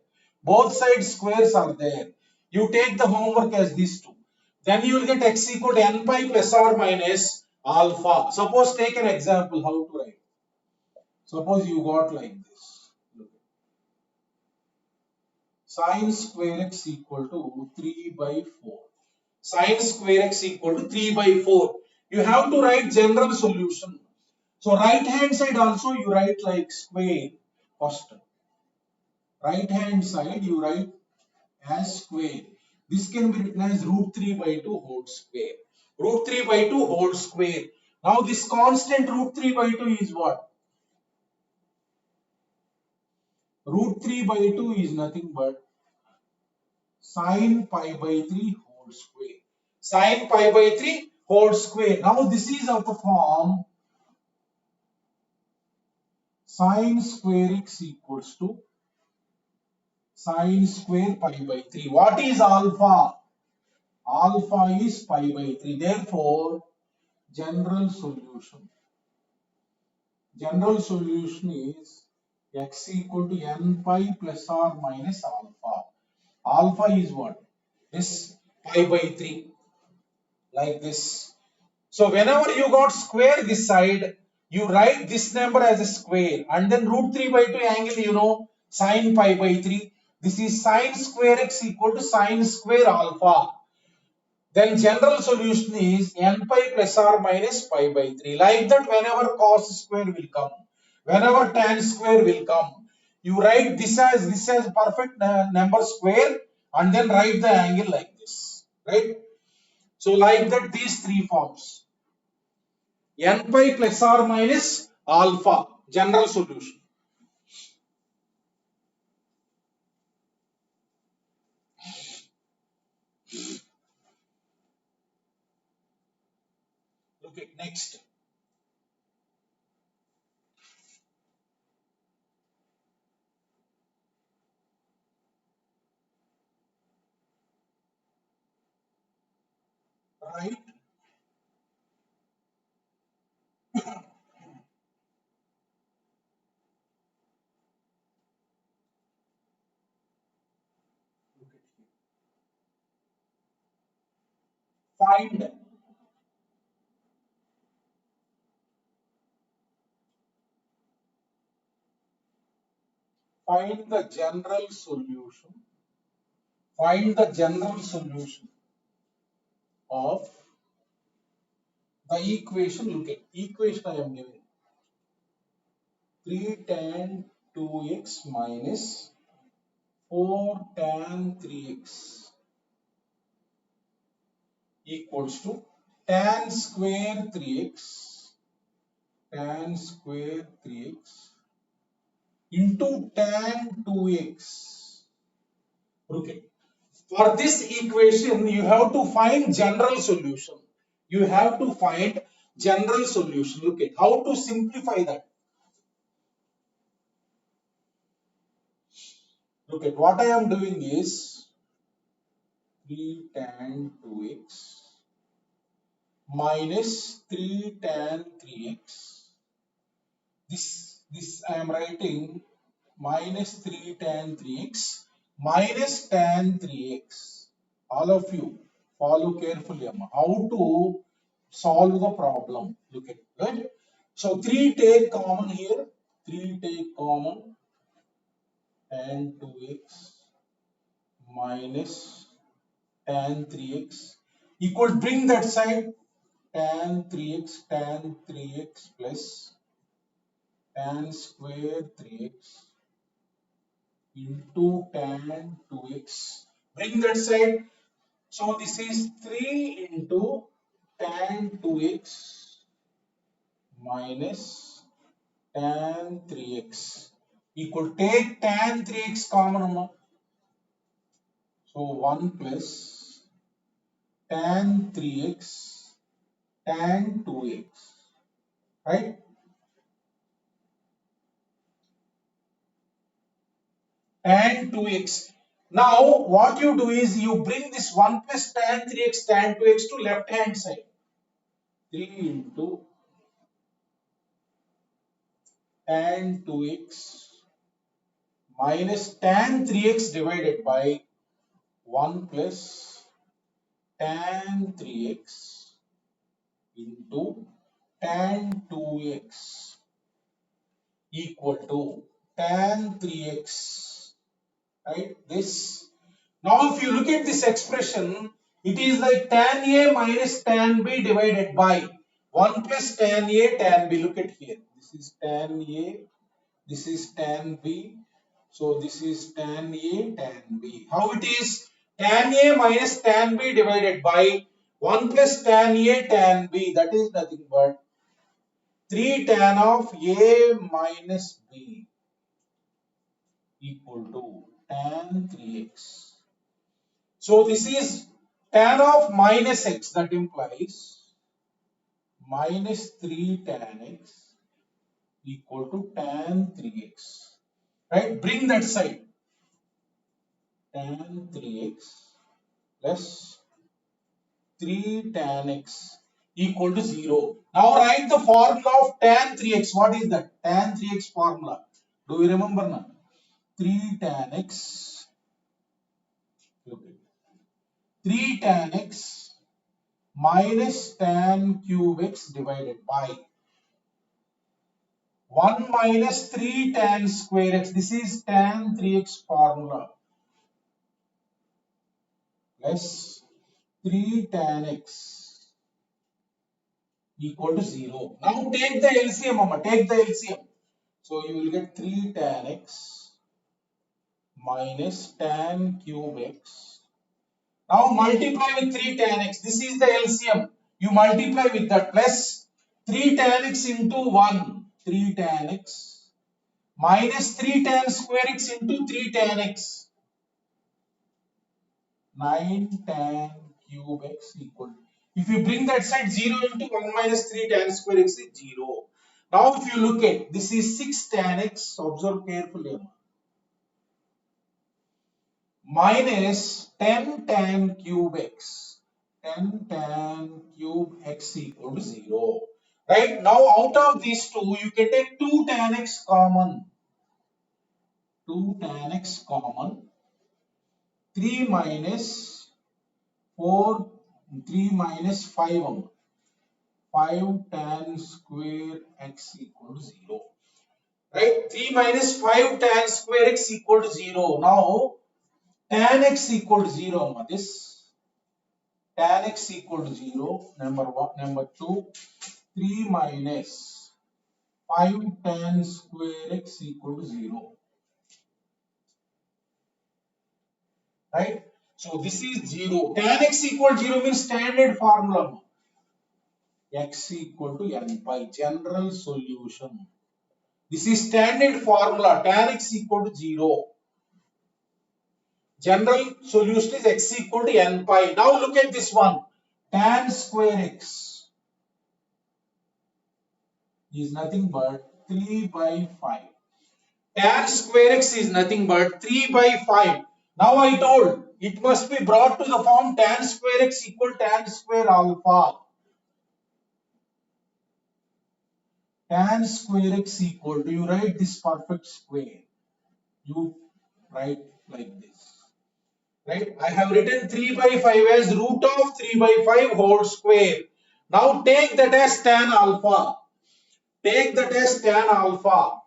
Both sides squares are there. You take the homework as these two. Then you will get x equal to n pi plus or minus alpha. Suppose take an example how to write. Suppose you got like this. Sine square x equal to 3 by 4. Sine square x equal to 3 by 4. You have to write general solution. So right hand side also you write like square first. Right hand side you write as square. This can be written as root 3 by 2 whole square. Root 3 by 2 whole square. Now this constant root 3 by 2 is what? Root 3 by 2 is nothing but sine pi by 3 whole square. Sine pi by 3 whole square. Now this is of the form sine square x equals to sine square pi by 3. What is alpha? Alpha is pi by 3. Therefore, general solution. General solution is x equal to n pi plus or minus alpha. Alpha is what? This pi by 3. Like this. So whenever you got square this side, you write this number as a square and then root 3 by 2 angle, you know, sine pi by 3. This is sine square x equal to sine square alpha. then general solution is n pi plus or minus pi by 3. Like that, whenever cos square will come, whenever tan square will come, you write this as perfect number square and then write the angle like this, right? So like that, these three forms, n pi plus or minus alpha, general solution. Look at next, right? Look at here. Find find the general solution. Find the general solution of the equation. Look at equation I am giving. 3 tan 2x minus 4 tan 3x equals to tan square 3x into tan 2x. Okay. For this equation, you have to find general solution. You have to find general solution. Look at how to simplify that. Look at what I am doing is 3 tan 2x minus 3 tan 3x. This I am writing minus 3 tan 3x minus tan 3x. All of you follow carefully how to solve the problem. Look at it, right? So 3 take common here. 3 take common, tan 2x minus tan 3x equal, bring that side, tan 3x plus tan square 3x into tan 2x. Bring that side. So this is 3 into tan 2x minus tan 3x equal, take tan 3x common amount. So 1 plus tan 3x tan 2x, right? Tan 2x. Now what you do is you bring this 1 plus tan 3x tan 2x to left hand side. 3 into tan 2x minus tan 3x divided by 1 plus tan 3x into tan 2x equal to tan 3x, right? This. Now if you look at this expression, it is like tan A minus tan B divided by 1 plus tan A tan B. Look at here. This is tan A, this is tan B. So this is tan A tan B. How it is? Tan A minus tan B divided by 1 plus tan A tan B. That is nothing but 3 tan of A minus B equal to tan 3x. So this is tan of minus x, that implies minus 3 tan x equal to tan 3x. Right? Bring that side. Tan 3x plus 3 tan x equal to 0. Now write the formula of tan 3x. What is that? Tan 3x formula. Do you remember now? 3 tan x. Okay. 3 tan x minus tan cube x divided by 1 minus 3 tan square x. This is tan 3x formula plus 3 tan x equal to 0. Now take the LCM, Mama. Take the LCM. So you will get 3 tan x minus tan cube x. Now multiply with 3 tan x. This is the LCM. You multiply with that plus 3 tan x into 1. 3 tan x minus 3 tan square x into 3 tan x. 9 tan cube x equal. If you bring that side 0 into 1 minus 3 tan square x is 0. Now if you look at this is 6 tan x. Observe carefully. Minus 10 tan cube x. 10 tan cube x equal to 0. Right? Now out of these two, you can take 2 tan x common. 2 tan x common. 3 minus 4, 3 minus 5. 5 tan square x equal to 0. Right? 3 minus 5 tan square x equal to 0. Now, tan x equal to 0. This tan x equal to 0. Number 1. Number 2. 3 minus 5 tan square x equal to 0. Right? So, this is 0. Tan x equal to 0 means standard formula. X equal to n pi. General solution. This is standard formula. Tan x equal to 0. General solution is x equal to n pi. Now look at this one. Tan square x is nothing but 3 by 5. Tan square x is nothing but 3 by 5. Now I told it must be brought to the form tan square x equal tan square alpha. Tan square x equal to, you write this perfect square. You write like this. Right? I have written 3 by 5 as root of 3 by 5 whole square. Now take that as tan alpha. Take that as tan alpha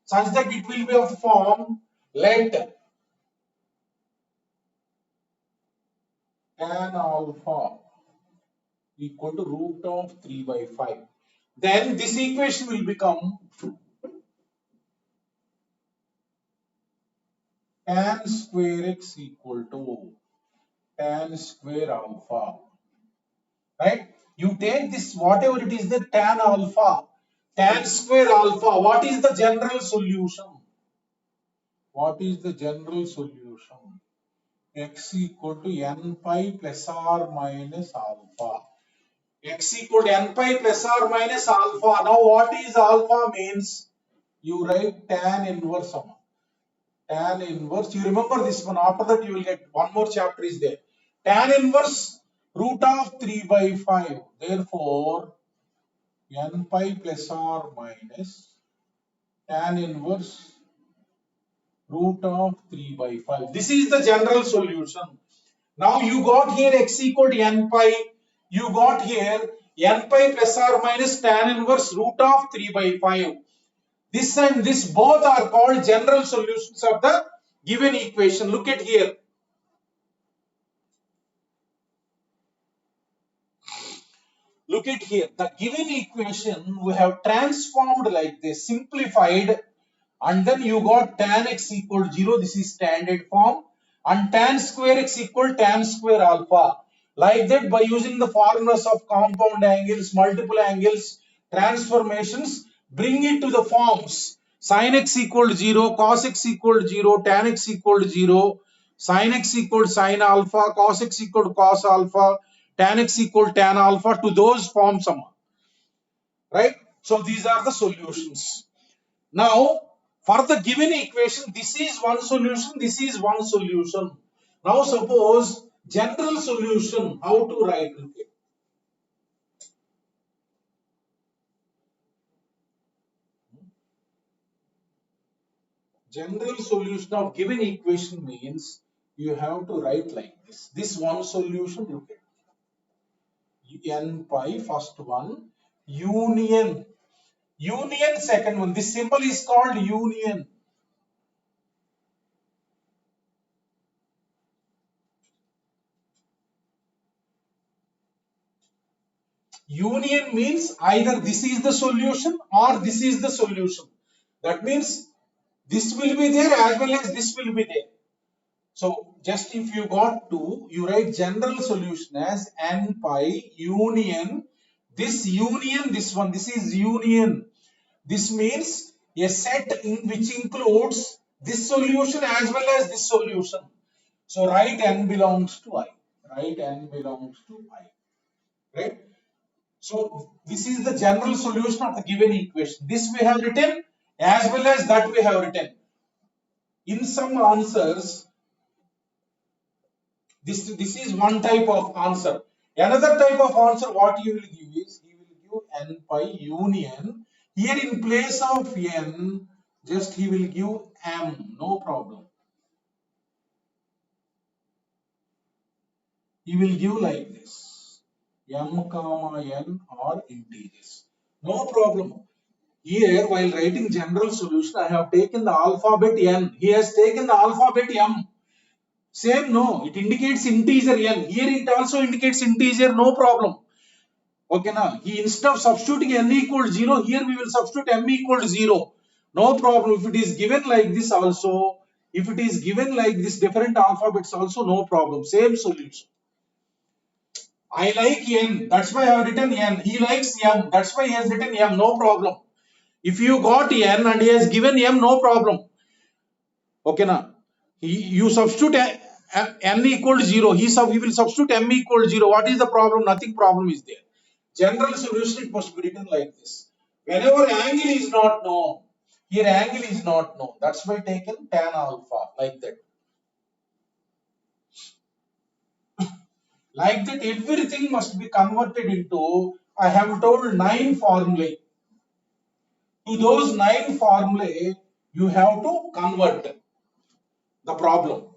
such that it will be of form let tan alpha equal to root of 3 by 5. Then this equation will become tan square x equal to tan square alpha. Right? You take this, whatever it is, the tan alpha, tan square alpha. What is the general solution? What is the general solution? X equal to n pi plus or minus alpha. X equal to n pi plus or minus alpha. Now what is alpha means? You write tan inverse. Tan inverse. You remember this one. After that you will get one more chapter is there. Tan inverse root of 3 by 5. Therefore, n pi plus or minus tan inverse root of 3 by 5. This is the general solution. Now you got here x equal to n pi. You got here n pi plus or minus tan inverse root of 3 by 5. This and this both are called general solutions of the given equation. Look at here. Look at here. The given equation we have transformed like this, simplified, and then you got tan x equal to 0. This is standard form. And tan square x equal tan square alpha. Like that, by using the formulas of compound angles, multiple angles, transformations, bring it to the forms. Sin x equal to 0, cos x equal to 0, tan x equal to 0, sin x equal to sin alpha, cos x equal to cos alpha, tan x equal to tan alpha, to those forms. Right? So these are the solutions. Now, for the given equation, this is one solution, this is one solution. Now, suppose general solution, how to write? General solution of given equation means you have to write like this. This one solution, look at n pi, first one, union. Union, second one. This symbol is called union. Union means either this is the solution or this is the solution. That means this will be there as well as this will be there. So just if you got two, you write general solution as n pi union, this one, this is union. This means a set in which includes this solution as well as this solution. So write n belongs to I. Write n belongs to I. Right? So this is the general solution of the given equation. This we have written as well as that we have written. In some answers, this is one type of answer. Another type of answer, what he will give is, he will give n pi union. Here in place of n, just he will give m, no problem. He will give like this, m comma n or integers. No problem. Here, while writing general solution, I have taken the alphabet n. He has taken the alphabet m. Same, no, it indicates integer n. Here it also indicates integer, no problem. Okay, now he instead of substituting n equal 0, here we will substitute m equal 0. No problem. If it is given like this also, if it is given like this different alphabets also, no problem. Same solution. I like n, that's why I have written n. He likes m, that's why he has written m, no problem. If you got n and he has given m, no problem. Okay, now you substitute n equal 0. He will substitute m equal 0. What is the problem? Nothing problem is there. General solution, it must be written like this. Whenever angle is not known, here angle is not known. That's why taken tan alpha like that. Like that, everything must be converted into, I have told 9 formulae. To those 9 formulae, you have to convert the problem.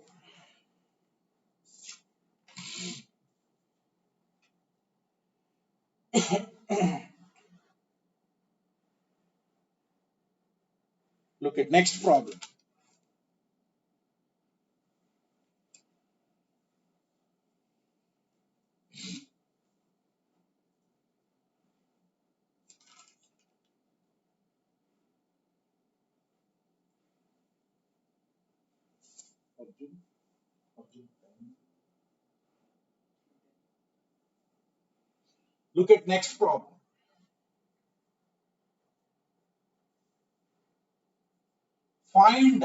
Look at next problem. Look at next problem. Find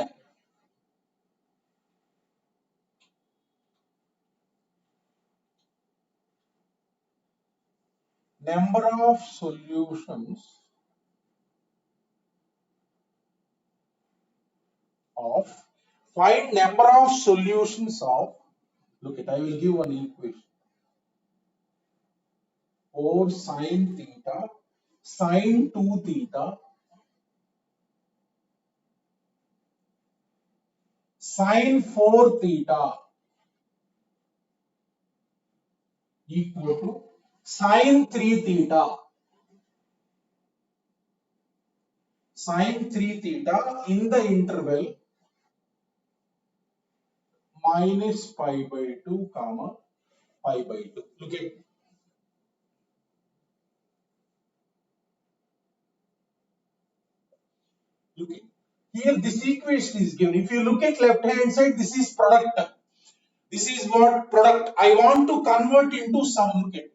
number of solutions of, find number of solutions of, look at, I will give one equation. 4 sine theta, sine 2 theta, sine 4 theta equal to sine 3 theta. Sine 3 theta in the interval minus pi by 2 comma pi by 2. Look at, look at, here this equation is given. If you look at left hand side, this is product. This is what product. I want to convert into sum. Look at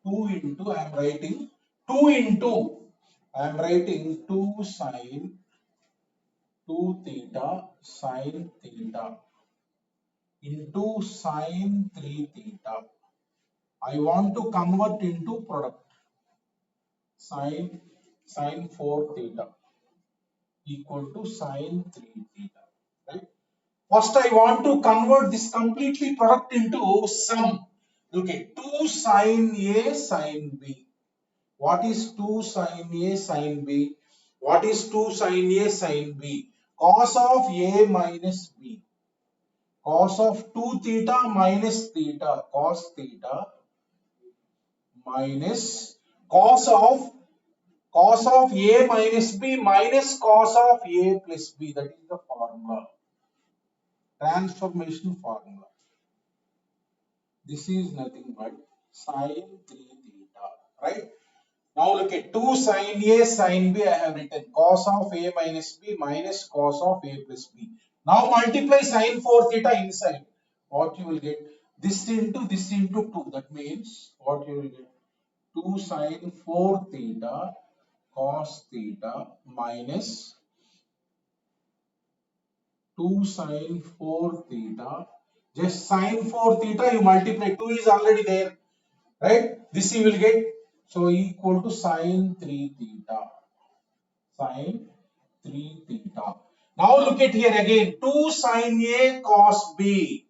2 into, I am writing 2 into, I am writing 2 sine 2 theta sine theta into sine 3 theta. I want to convert into product. Sine 4 theta equal to sine 3 theta. Right? First, I want to convert this completely product into sum. Look at 2 sine A sine B. What is 2 sine A sine B? What is 2 sine A sine B? Cos of A minus B. Cos of 2 theta minus theta. Cos theta minus cos of A minus B minus cos of A plus B. That is the formula. Transformation formula. This is nothing but sine 3 theta right? Now look at 2 sin A sin B, I have written cos of A minus B minus cos of A plus B. Now multiply sin 4 theta inside. What you will get? This into 2. That means what you will get? 2 sin 4 theta cos theta minus 2 sin 4 theta. Just sin 4 theta you multiply. 2 is already there, right? This you will get. So equal to sin 3 theta. Sin 3 theta. Now look at here again. 2 sin A cos B.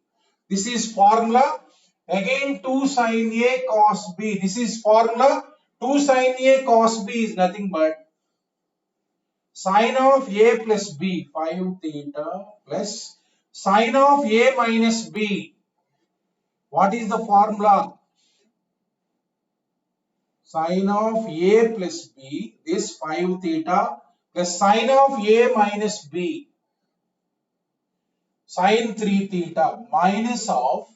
This is formula. Again 2 sin A cos B. This is formula. 2 sin A cos B is nothing but sin of A plus B 5 theta plus sin of A minus B. What is the formula? Sin of A plus B, this 5 theta plus sin of A minus B, sin 3 theta minus of,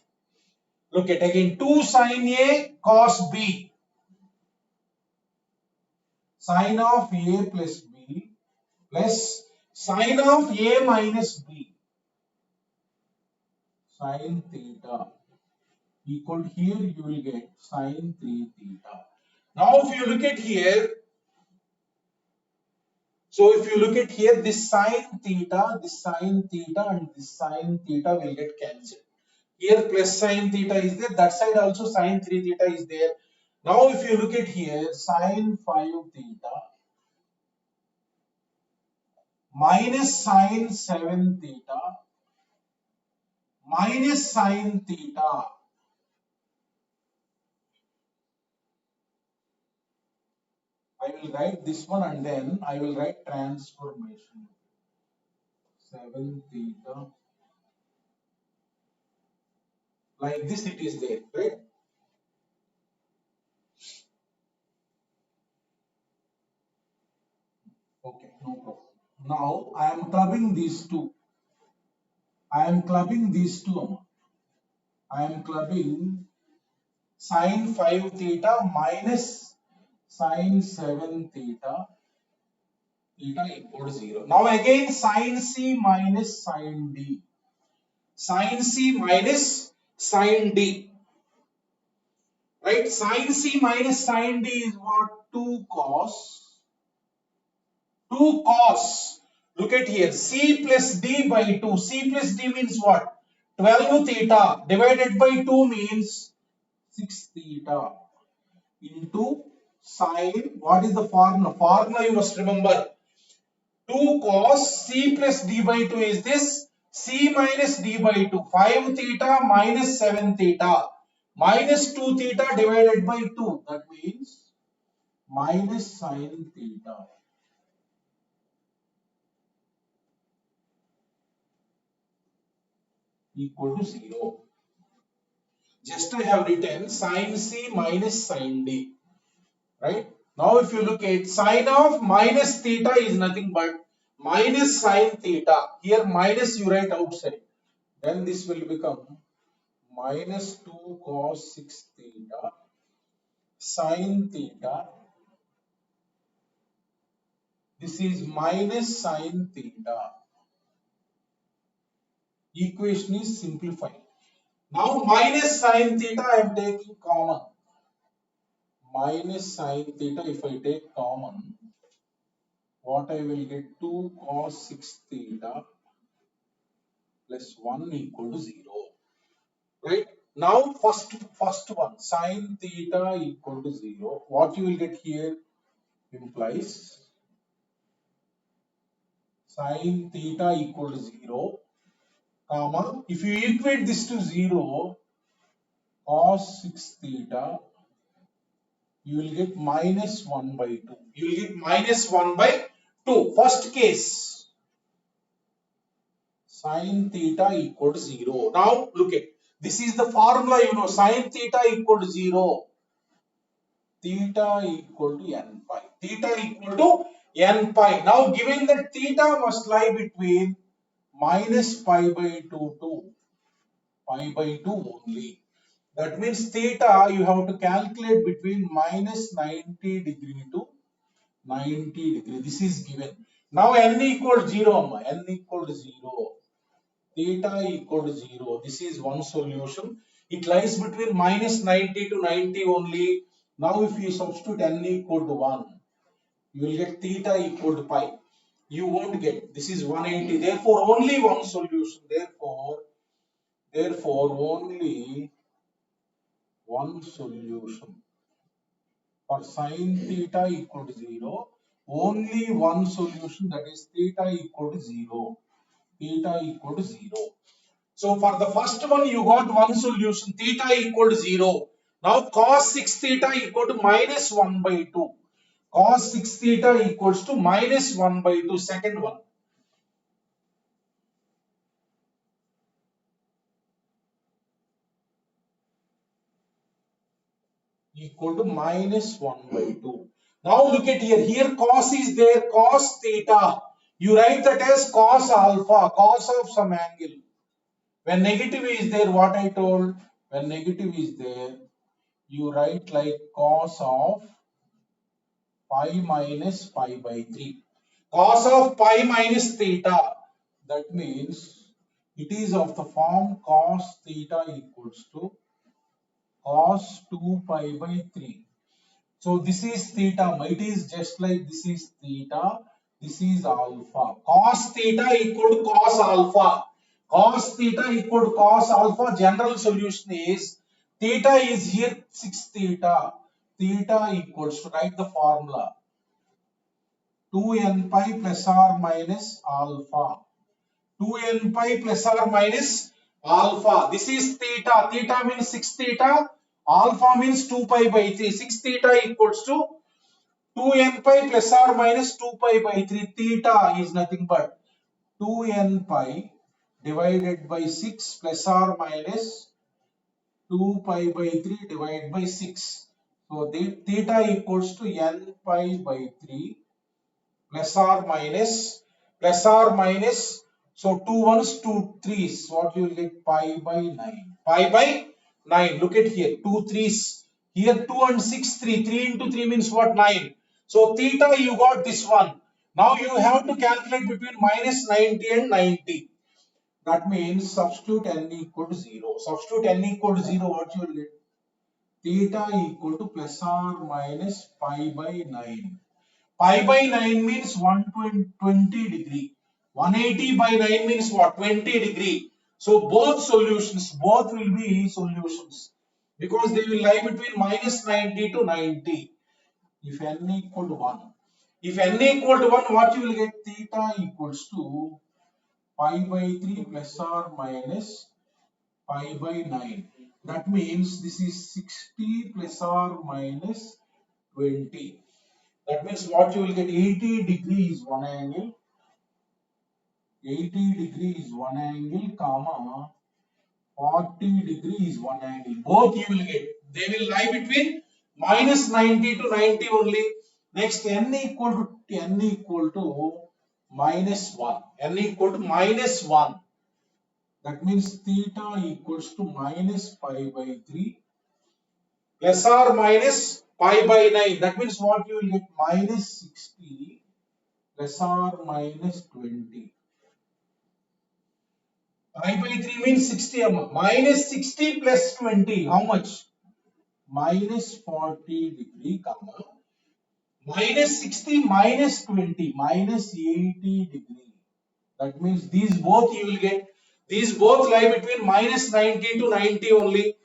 look at again, 2 sin A cos B, sin of A plus B plus sin of A minus B, sin theta equal, here you will get sin 3 theta. Now if you look at here, so if you look at here, this sin theta and this sin theta will get cancelled. Here plus sin theta is there, that side also sin 3 theta is there. Now if you look at here, sin 5 theta minus sin 7 theta minus sin theta. I will write this one and then I will write transformation. 7 theta. Like this it is there, right? Okay, no problem. Now I am clubbing these two. I am clubbing these two. I am clubbing sin 5 theta minus sin 7 theta, theta equal to 0. Now again sin C minus sin D. Sin C minus sin D. Right? Sin C minus sin D is what? 2 cos. 2 cos. Look at here. C plus D by 2. C plus D means what? 12 theta divided by 2 means 6 theta into sine. What is the formula? Formula you must remember. 2 cos C plus D by 2 is this. C minus D by 2. 5 theta minus 7 theta. Minus 2 theta divided by 2. That means minus sine theta equal to 0. Just I have written sin C minus sin D. Right? Now if you look at sine of minus theta is nothing but minus sine theta. Here minus you write outside. Then this will become minus 2 cos 6 theta sine theta. This is minus sine theta. Equation is simplified. Now minus sine theta I am taking common. Minus sine theta if I take common, what I will get? 2 cos 6 theta plus 1 equal to 0. Right? Now first one, sine theta equal to 0. What you will get here implies sine theta equal to 0, comma, if you equate this to 0, cos 6 theta, you will get minus 1 by 2. You will get minus 1 by 2. First case, sine theta equal to 0. Now look at, this is the formula, you know, sine theta equal to 0. Theta equal to n pi. Theta equal to n pi. Now given that theta must lie between minus pi by 2 to pi by 2 only. That means theta you have to calculate between minus 90 degree to 90 degree. This is given. Now n equals 0, n equals 0. Theta equal to 0. This is one solution. It lies between minus 90 to 90 only. Now if you substitute n equal to 1, you will get theta equal to pi. You won't get. This is 180. Therefore, only one solution. Therefore, only one solution. For sin theta equal to 0, only one solution, that is theta equal to 0. Theta equal to 0. So for the first one, you got one solution, theta equal to 0. Now cos 6 theta equal to minus 1 by 2. Cos 6 theta equals to minus 1 by 2. Second one. Equal to minus 1 by 2. Now look at here. Here cos is there, cos theta. You write that as cos alpha, cos of some angle. When negative is there, what I told? When negative is there, you write like cos of pi minus pi by 3. Cos of pi minus theta. That means it is of the form cos theta equals to cos 2 pi by 3. So this is theta. It is just like this is theta. This is alpha. Cos theta equal to cos alpha. Cos theta equal to cos alpha. General solution is theta is here 6 theta. Theta equals to, write the formula, 2n pi plus or minus alpha. 2n pi plus or minus alpha. This is theta. Theta means 6 theta. Alpha means 2 pi by 3. 6 theta equals to 2n pi plus or minus 2 pi by 3. Theta is nothing but 2n pi divided by 6 plus or minus 2 pi by 3 divided by 6. So the theta equals to n pi by 3 plus or minus, so 2 ones 2 threes, what you will get, pi by 9. Pi by 9. Look at here, 2 threes. Here 2 and 6 3. 3 into 3 means what? 9. So theta you got this one. Now you have to calculate between minus 90 and 90. That means substitute n equal to 0. Substitute n equal to 0, what you will get? Theta equal to plus or minus pi by 9. Pi by 9 means 120 degree. 180 by 9 means what? 20 degree. So both solutions, both will be solutions, because they will lie between minus 90 to 90. If n equal to 1. If n equal to 1, what you will get? Theta equals to pi by 3 plus or minus pi by 9. That means this is 60 plus or minus 20. That means what you will get, 80 degrees one angle, 80 degrees one angle, comma, 40 degrees one angle. Both you will get. They will lie between minus 90 to 90 only. Next, n equal to minus 1. N equal to minus 1. That means theta equals to minus pi by 3 plus or minus pi by 9. That means what you will get, minus 60 plus or minus 20. Pi by 3 means 60. Minus 60 plus 20. How much? Minus 40 degree, comma. Minus 60 minus 20. Minus 80 degree. That means these both you will get. These both lie between minus 90 to 90 only.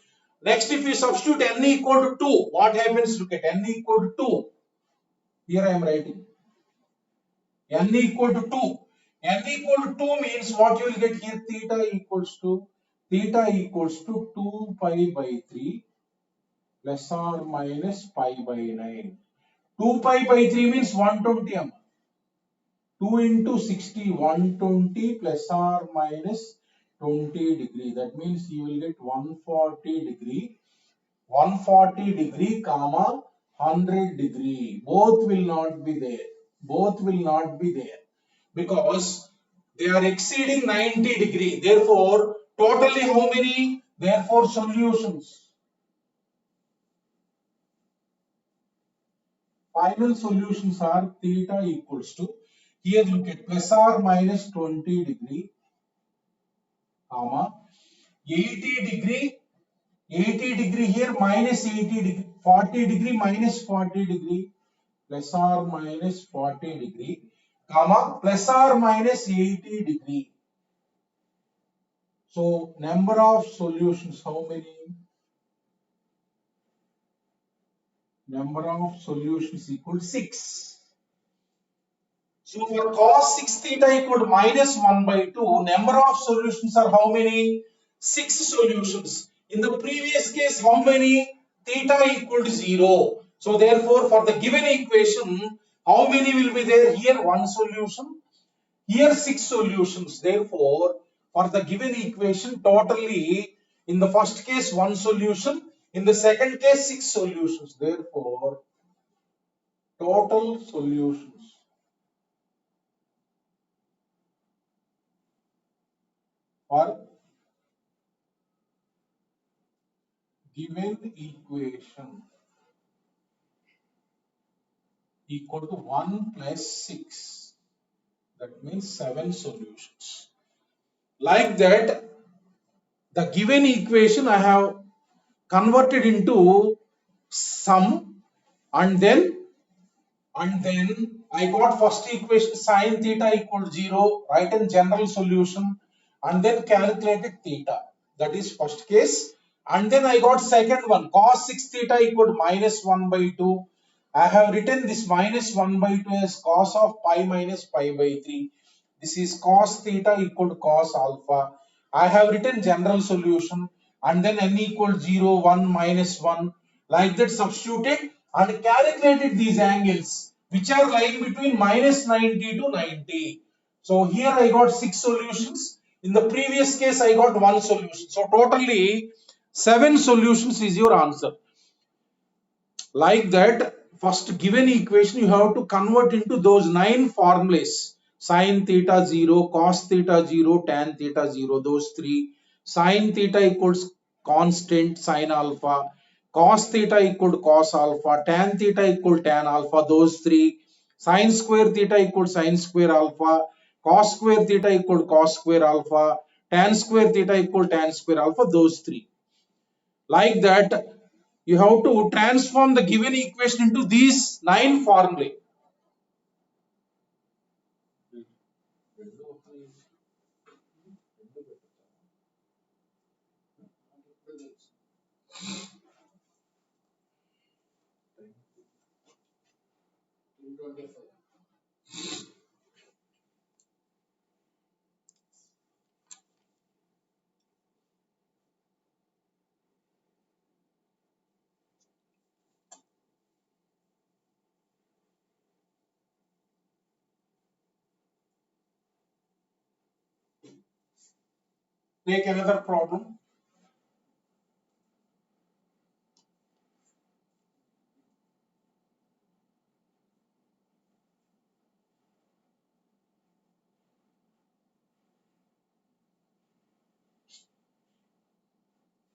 Next, if you substitute n equal to 2, what happens? Look at n equal to 2. Here I am writing. N equal to 2. N equal to 2 means what you will get here, theta equals to 2 pi by 3 plus or minus pi by 9. 2 pi by 3 means 120 m. 2 into 60, 120 plus or minus 20 degree. That means you will get 140 degree. 140 degree, comma, 100 degree. Both will not be there. Both will not be there, because they are exceeding 90 degree. Therefore, totally how many? Therefore, solutions. Final solutions are theta equals to, here look at plus or minus 20 degree, comma, 80 degree, 80 degree here minus 80 degree, 40 degree minus 40 degree, plus or minus 40 degree, comma, plus or minus 80 degree. So number of solutions, how many? Number of solutions equal 6. So for cos 6 theta equal to minus 1 by 2, number of solutions are how many? 6 solutions. In the previous case, how many? Theta equal to 0. So therefore, for the given equation, how many will be there? Here 1 solution, here 6 solutions. Therefore, for the given equation, totally, in the first case 1 solution, in the second case 6 solutions. Therefore, total solutions for given equation equal to 1 plus 6. That means 7 solutions. Like that, the given equation I have converted into sum, and then I got first equation sine theta equal to 0, write in general solution, and then calculated theta. That is first case. And then I got second one, cos 6 theta equal to minus 1 by 2. I have written this minus 1 by 2 as cos of pi minus pi by 3. This is cos theta equal to cos alpha. I have written general solution, and then n equal 0, 1, minus 1. Like that substituted and calculated these angles which are lying between minus 90 to 90. So here I got 6 solutions. In the previous case I got 1 solution. So totally 7 solutions is your answer. Like that, first given equation you have to convert into those 9 formulas: sine theta 0, cos theta 0, tan theta 0, those 3. Sine theta equals constant sine alpha, cos theta equal to cos alpha, tan theta equal tan alpha, those 3. Sine square theta equal sine square alpha, cos square theta equal cos square alpha, tan square theta equal tan square alpha, those 3. Like that, you have to transform the given equation into these 9 formulae. Take another problem.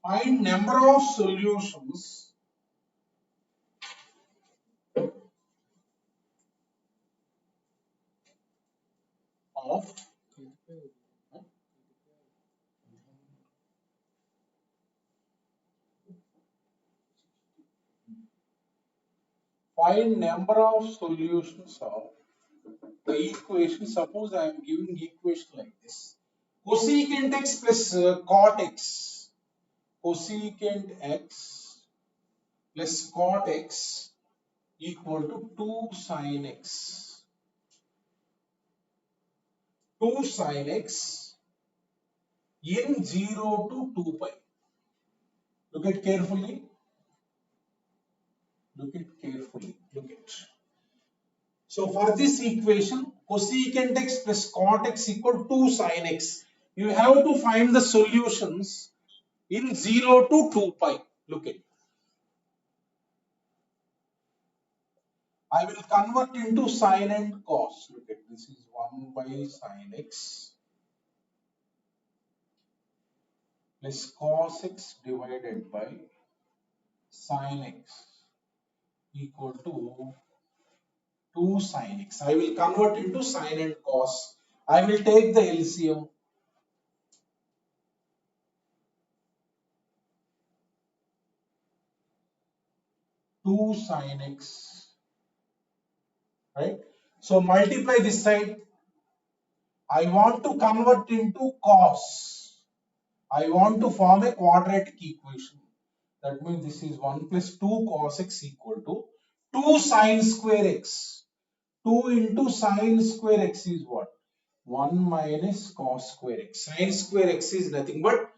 Find number of solutions of find number of solutions of the equation. Suppose I am giving equation like this: cosecant x plus cot x, cosecant x plus cot x equal to 2 sin x. 2 sin x in 0 to 2 pi. Look at carefully. Look at carefully. Look at. So for this equation, cosecant x plus cot x equal 2 sin x. You have to find the solutions in 0 to 2 pi. Look at. I will convert into sin and cos. Look at, this is 1 by sin x plus cos x divided by sin x equal to 2 sin x. I will convert into sin and cos. I will take the LCM. 2 sin x, right? So multiply this side. I want to convert into cos. I want to form a quadratic equation. That means this is 1 plus 2 cos x equal to 2 sin square x. 2 into sin square x is what? 1 minus cos square x. Sin square x is nothing but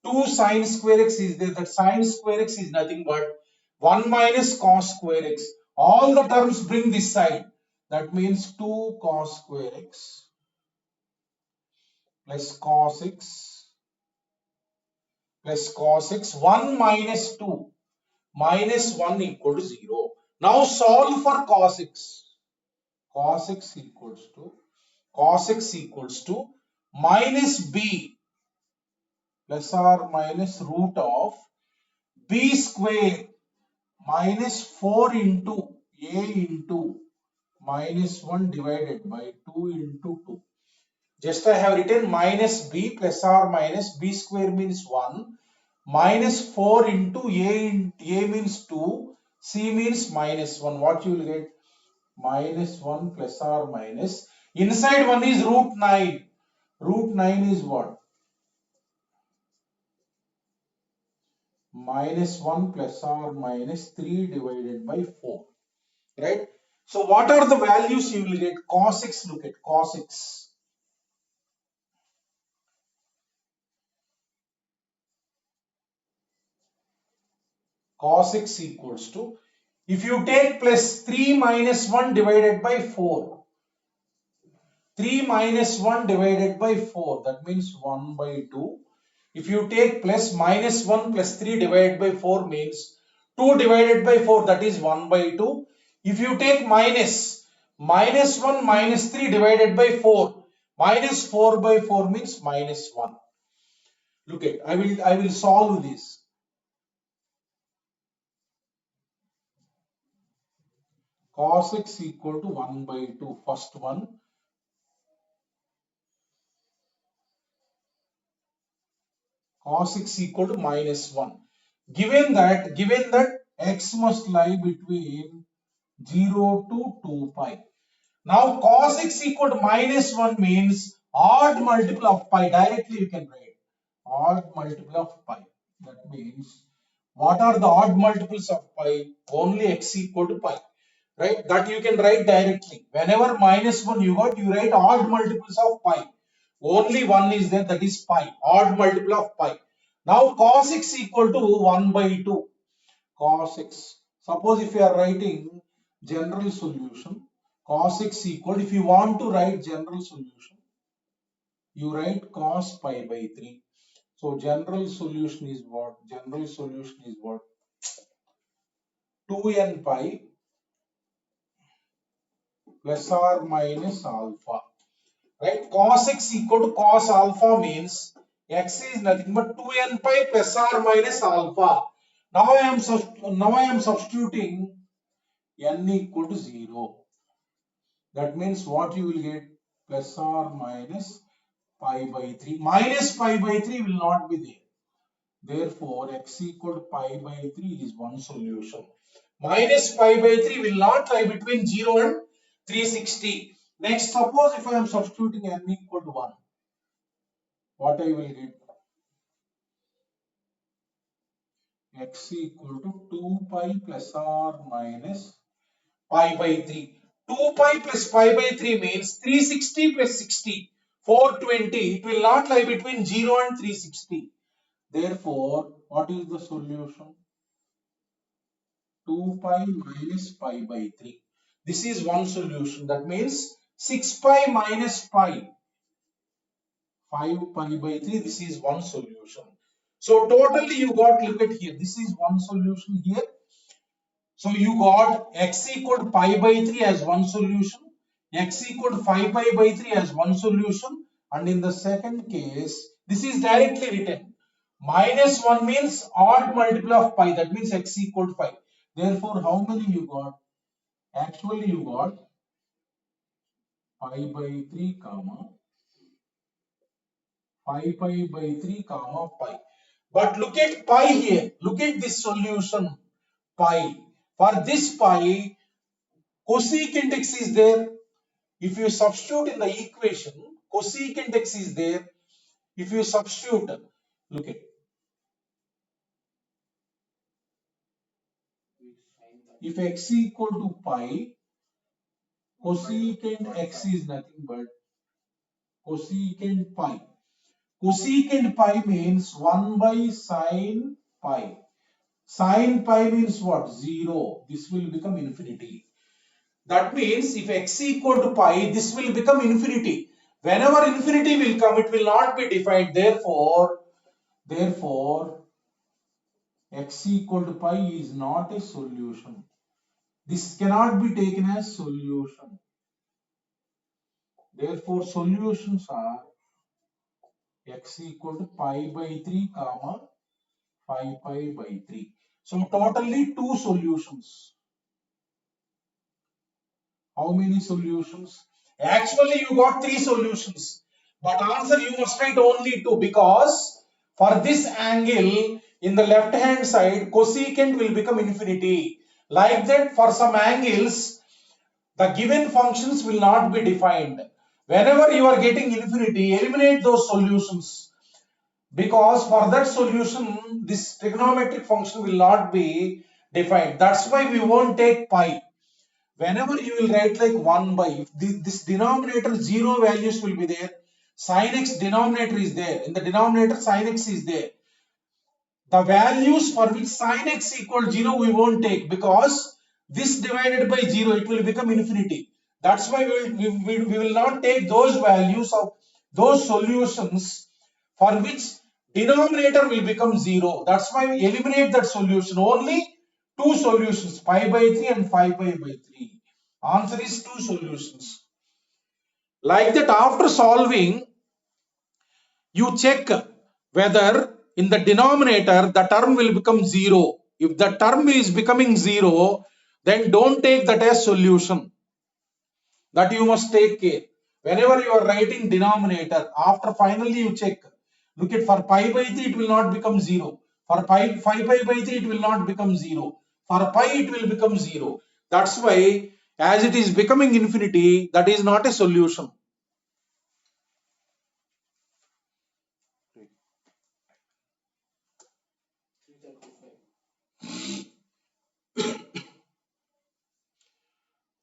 2 sin square x is there. That sin square x is nothing but 1 minus cos square x. All the terms bring this side. That means 2 cos square x plus cos x plus cos x. 1 minus 2 minus 1 equal to 0. Now solve for cos x. Cos x equals to minus b plus or minus root of b square minus 4 into a into minus 1 divided by 2 into 2. Just I have written minus b plus or minus b square means 1 minus 4 into a means 2, c means minus 1. What you will get? Minus 1 plus or minus. Inside 1 is root 9. Root 9 is what? Minus 1 plus or minus 3 divided by 4. Right? So what are the values you will get? Cos x, look at cos x. Cos x equals to, if you take plus 3 minus 1 divided by 4. 3 minus 1 divided by 4, that means 1 by 2. If you take plus minus 1 plus 3 divided by 4 means 2 divided by 4, that is 1 by 2. If you take minus 1 minus 3 divided by 4, minus 4 by 4 means minus 1. Look at, I will solve this. Cos x equal to 1 by 2, first one. Cos x equal to minus 1. Given that x must lie between 0 to 2 pi. Now cos x equal to minus 1 means odd multiple of pi. Directly you can write odd multiple of pi. That means what are the odd multiples of pi? Only x equal to pi. Right? That you can write directly. Whenever minus 1 you got, you write odd multiples of pi. Only one is there, that is pi. Odd multiple of pi. Now cos x equal to 1 by 2. Cos x. Suppose if you are writing general solution, cos x equal, if you want to write general solution, you write cos pi by 3. So general solution is what? General solution is what? 2n pi plus or minus alpha. Right? Cos x equal to cos alpha means x is nothing but 2n pi plus or minus alpha. Now I am substituting n equal to 0. That means what you will get? Plus or minus pi by 3. Minus pi by 3 will not be there. Therefore, x equal to pi by 3 is one solution. Minus pi by 3 will not lie between 0 and 360. Next, suppose if I am substituting n equal to 1, what I will get? X equal to 2 pi plus or minus pi by 3. 2 pi plus pi by 3 means 360 plus 60, 420. It will not lie between 0 and 360. Therefore, what is the solution? 2 pi minus pi by 3. This is one solution. That means 6 pi minus pi, 5 pi by 3. This is one solution. So totally you got, look at here. This is one solution here. So you got x equal to pi by 3 as one solution, x equal to 5 pi by 3 as one solution, and in the second case, this is directly written. Minus 1 means odd multiple of pi, that means x equal to 5. Therefore, how many you got? Actually, you got pi by 3 comma 5 pi by 3 comma pi. But look at pi here. Look at this solution pi. For this pi, cosecant x is there. If you substitute in the equation, cosecant x is there. If you substitute, look at, if x equal to pi, cosecant x is nothing but cosecant pi. Cosecant pi means 1 by sine pi. Sine pi means what? 0. This will become infinity. That means if x equal to pi, this will become infinity. Whenever infinity will come, it will not be defined. Therefore, x equal to pi is not a solution. This cannot be taken as solution. Therefore, solutions are x equal to pi by 3 comma 5 pi by 3. So totally two solutions. How many solutions? Actually, you got three solutions. But answer you must write only two, because for this angle in the left hand side, cosecant will become infinity. Like that, for some angles, the given functions will not be defined. Whenever you are getting infinity, eliminate those solutions, because for that solution, this trigonometric function will not be defined. That's why we won't take pi. Whenever you will write like 1 by, if this denominator 0 values will be there, sin x denominator is there. In the denominator, sin x is there. The values for which sin x equal 0 we won't take, because this divided by 0, it will become infinity. That's why we will not take those values of those solutions for which denominator will become 0. That's why we eliminate that solution. Only two solutions, pi by 3 and 5 pi by 3. Answer is two solutions. Like that, after solving, you check whether in the denominator the term will become 0. If the term is becoming 0, then don't take that as solution. That you must take care. Whenever you are writing denominator, after finally you check. Look at, for pi by 3 it will not become 0. For 5 pi by 3 it will not become 0. For pi it will become 0. That's why, as it is becoming infinity, that is not a solution.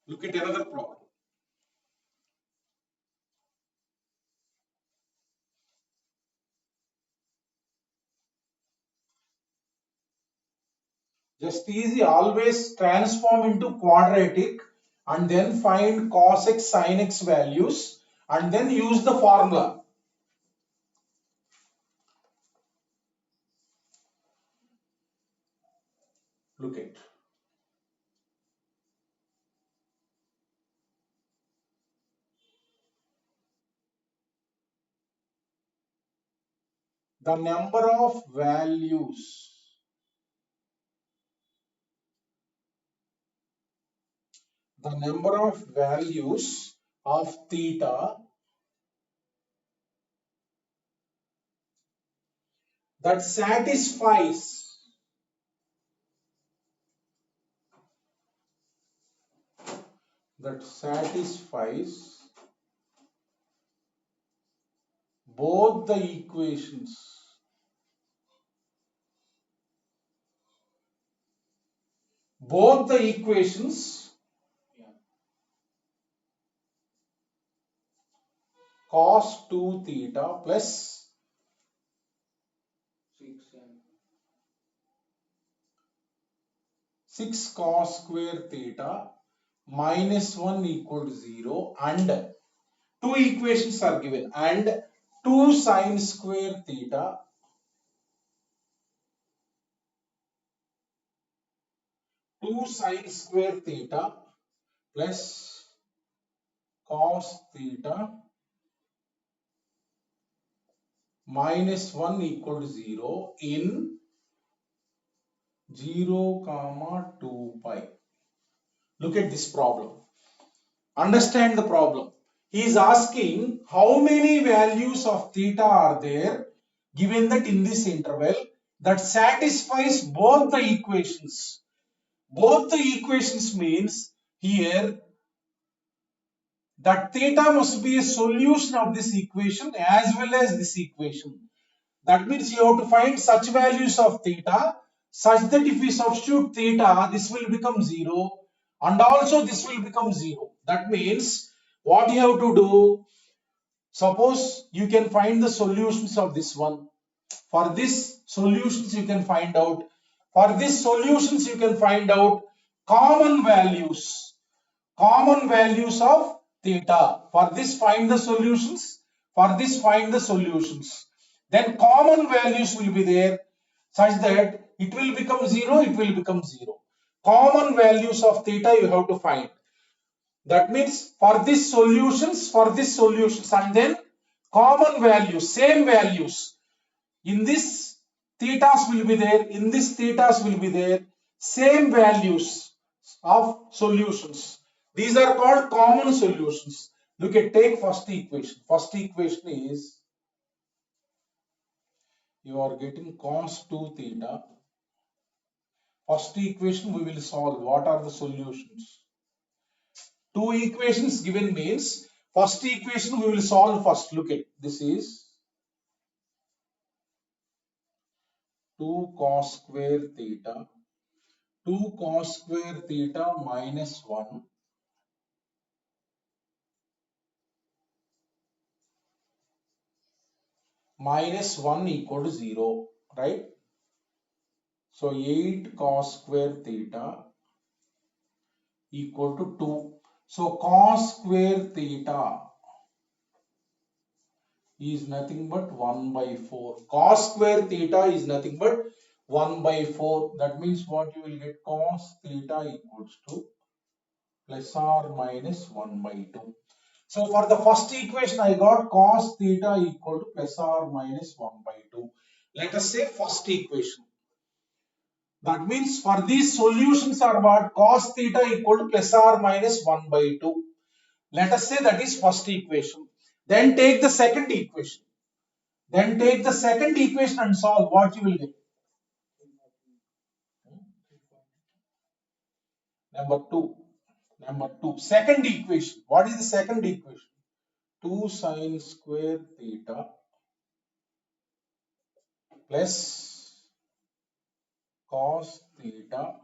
Look at another problem. Just easy, always transform into quadratic and then find cos x sin x values and then use the formula. Look at. The number of values. The number of values of theta that satisfies both the equations. Both the equations cos 2 theta plus 6 cos square theta minus 1 equal to 0, and two equations are given, and 2 sin square theta plus cos theta minus 1 equal to 0 in 0 comma 2 pi. Look at this problem. Understand the problem. He is asking how many values of theta are there given that in this interval that satisfies both the equations. Both the equations means here that theta must be a solution of this equation as well as this equation. That means you have to find such values of theta such that if we substitute theta, this will become 0 and also this will become 0. That means what you have to do, suppose you can find the solutions of this one. For this solutions you can find out. For this solutions you can find out common values. Common values of theta. For this find the solutions. For this find the solutions. Then common values will be there such that it will become 0, it will become 0. Common values of theta you have to find. That means for this solutions and then common values, same values. In this thetas will be there, in this thetas will be there, same values of solutions. These are called common solutions. Look at, take first equation. First equation is, you are getting cos 2 theta. First equation we will solve. What are the solutions? Two equations given means first equation we will solve first. Look at, this is 2 cos square theta. 2 cos square theta minus 1 minus 1 equal to 0, right? So 8 cos square theta equal to 2. So cos square theta is nothing but 1 by 4. Cos square theta is nothing but 1 by 4. That means what you will get, cos theta equals to plus or minus 1 by 2. So for the first equation I got cos theta equal to plus or minus 1 by 2. Let us say first equation. That means for these solutions are what, cos theta equal to plus or minus 1 by 2. Let us say that is first equation. Then take the second equation. Then take the second equation and solve. What you will get? Number 2. Number 2. Second equation. What is the second equation? 2 sine square theta plus cos theta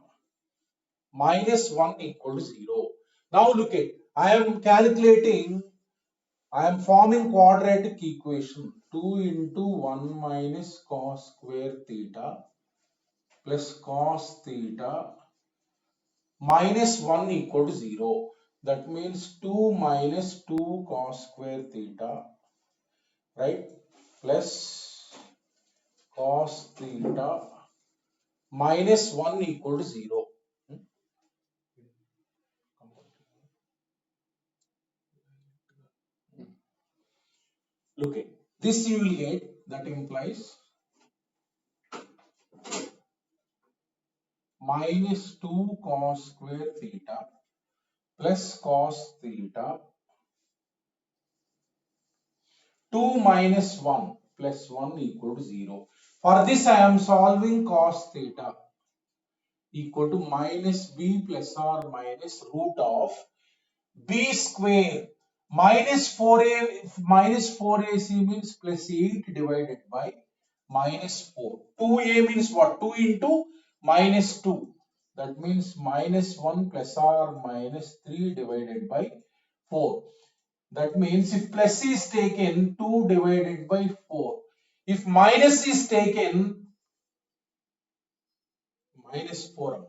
minus 1 equal to 0. Now look at, I am forming quadratic equation. 2 into 1 minus cos square theta plus cos theta minus 1 equal to 0. That means 2 minus 2 cos square theta, right, plus cos theta minus 1 equal to 0. Look at this, you will get, that implies minus 2 cos square theta plus cos theta 2 minus 1 plus 1 equal to 0. For this I am solving cos theta equal to minus b plus or minus root of b square minus 4ac means plus 8 divided by minus 4. 2a means what? 2 into minus 2. That means minus 1 plus or minus 3 divided by 4. That means if plus is taken, 2 divided by 4. If minus is taken, minus 4.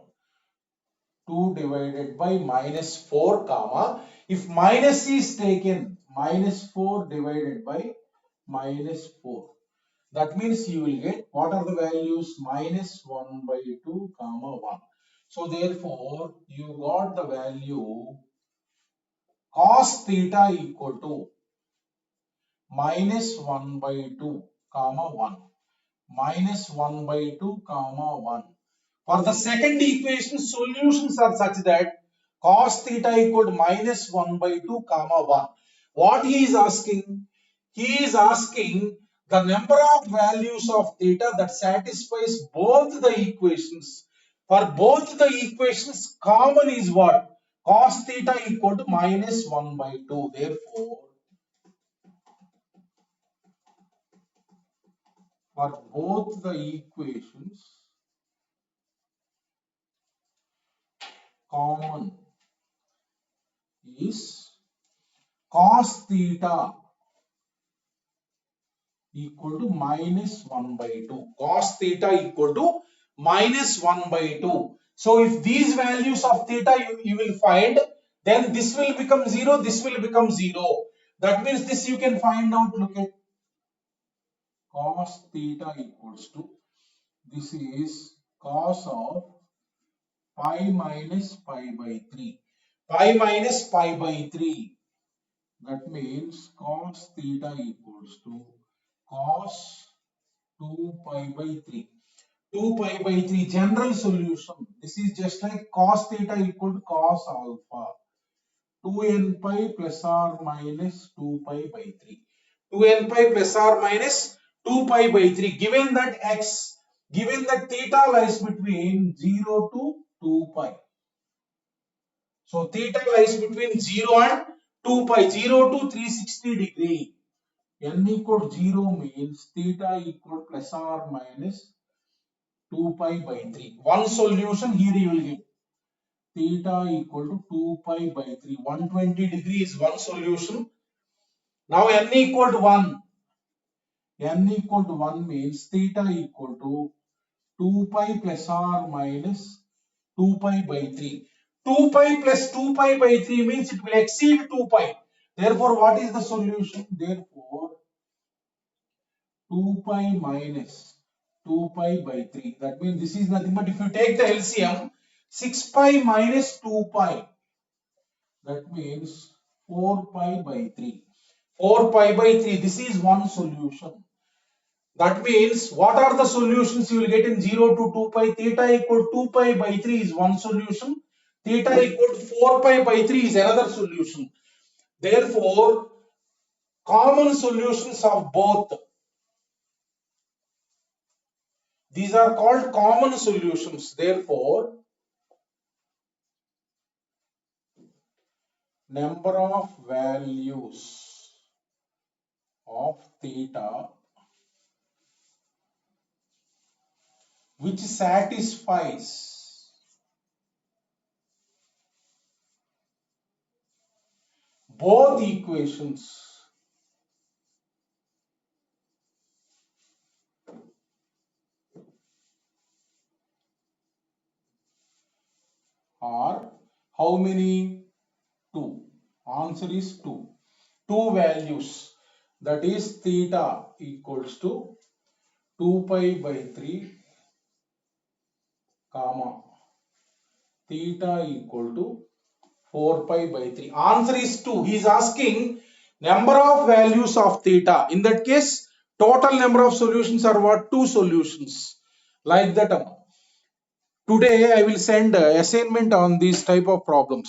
2 divided by minus 4 comma, if minus is taken, minus 4 divided by minus 4. That means you will get, what are the values? Minus 1 by 2 comma 1. So therefore you got the value cos theta equal to minus 1 by 2 comma 1. Minus 1 by 2 comma 1. For the second equation, solutions are such that cos theta equal to minus 1 by 2 comma 1. What he is asking? He is asking the number of values of theta that satisfies both the equations. For both the equations, common is what? Cos theta equal to minus 1 by 2. Therefore, for both the equations, common is cos theta equal to minus 1 by 2. Cos theta equal to minus 1 by 2. So if these values of theta you will find, then this will become 0, this will become 0. That means this you can find out. Look at cos theta equals to, this is cos of pi minus pi by 3. Pi minus pi by 3. That means cos theta equals to cos 2 pi by 3. 2 pi by 3 general solution. This is just like cos theta equal to cos alpha. 2n pi plus or minus 2 pi by 3. 2n pi plus or minus 2 pi by 3. Given that theta lies between 0 to 2 pi. So theta lies between 0 and 2 pi. 0 to 360 degree. N equal 0 means theta equal plus or minus 2 pi by 3. One solution here you will give. Theta equal to 2 pi by 3. 120 degree is one solution. Now n equal to 1. N equal to 1 means theta equal to 2 pi plus or minus 2 pi by 3. 2 pi plus 2 pi by 3 means it will exceed 2 pi. Therefore, what is the solution? Therefore, 2 pi minus 2 pi by 3. That means this is nothing but if you take the LCM, 6 pi minus 2 pi. That means 4 pi by 3. 4 pi by 3. This is one solution. That means what are the solutions you will get in 0 to 2 pi? Theta equal 2 pi by 3 is one solution. Theta equal 4 pi by 3 is another solution. Therefore, common solutions of both. These are called common solutions. Therefore, number of values of theta which satisfies both equations are how many? 2. Answer is 2. 2 values, that is theta equals to 2 pi by 3 comma theta equal to 4 pi by 3. Answer is 2. He is asking number of values of theta. In that case, total number of solutions are what? 2 solutions. Like that. Today I will send assignment on these type of problems.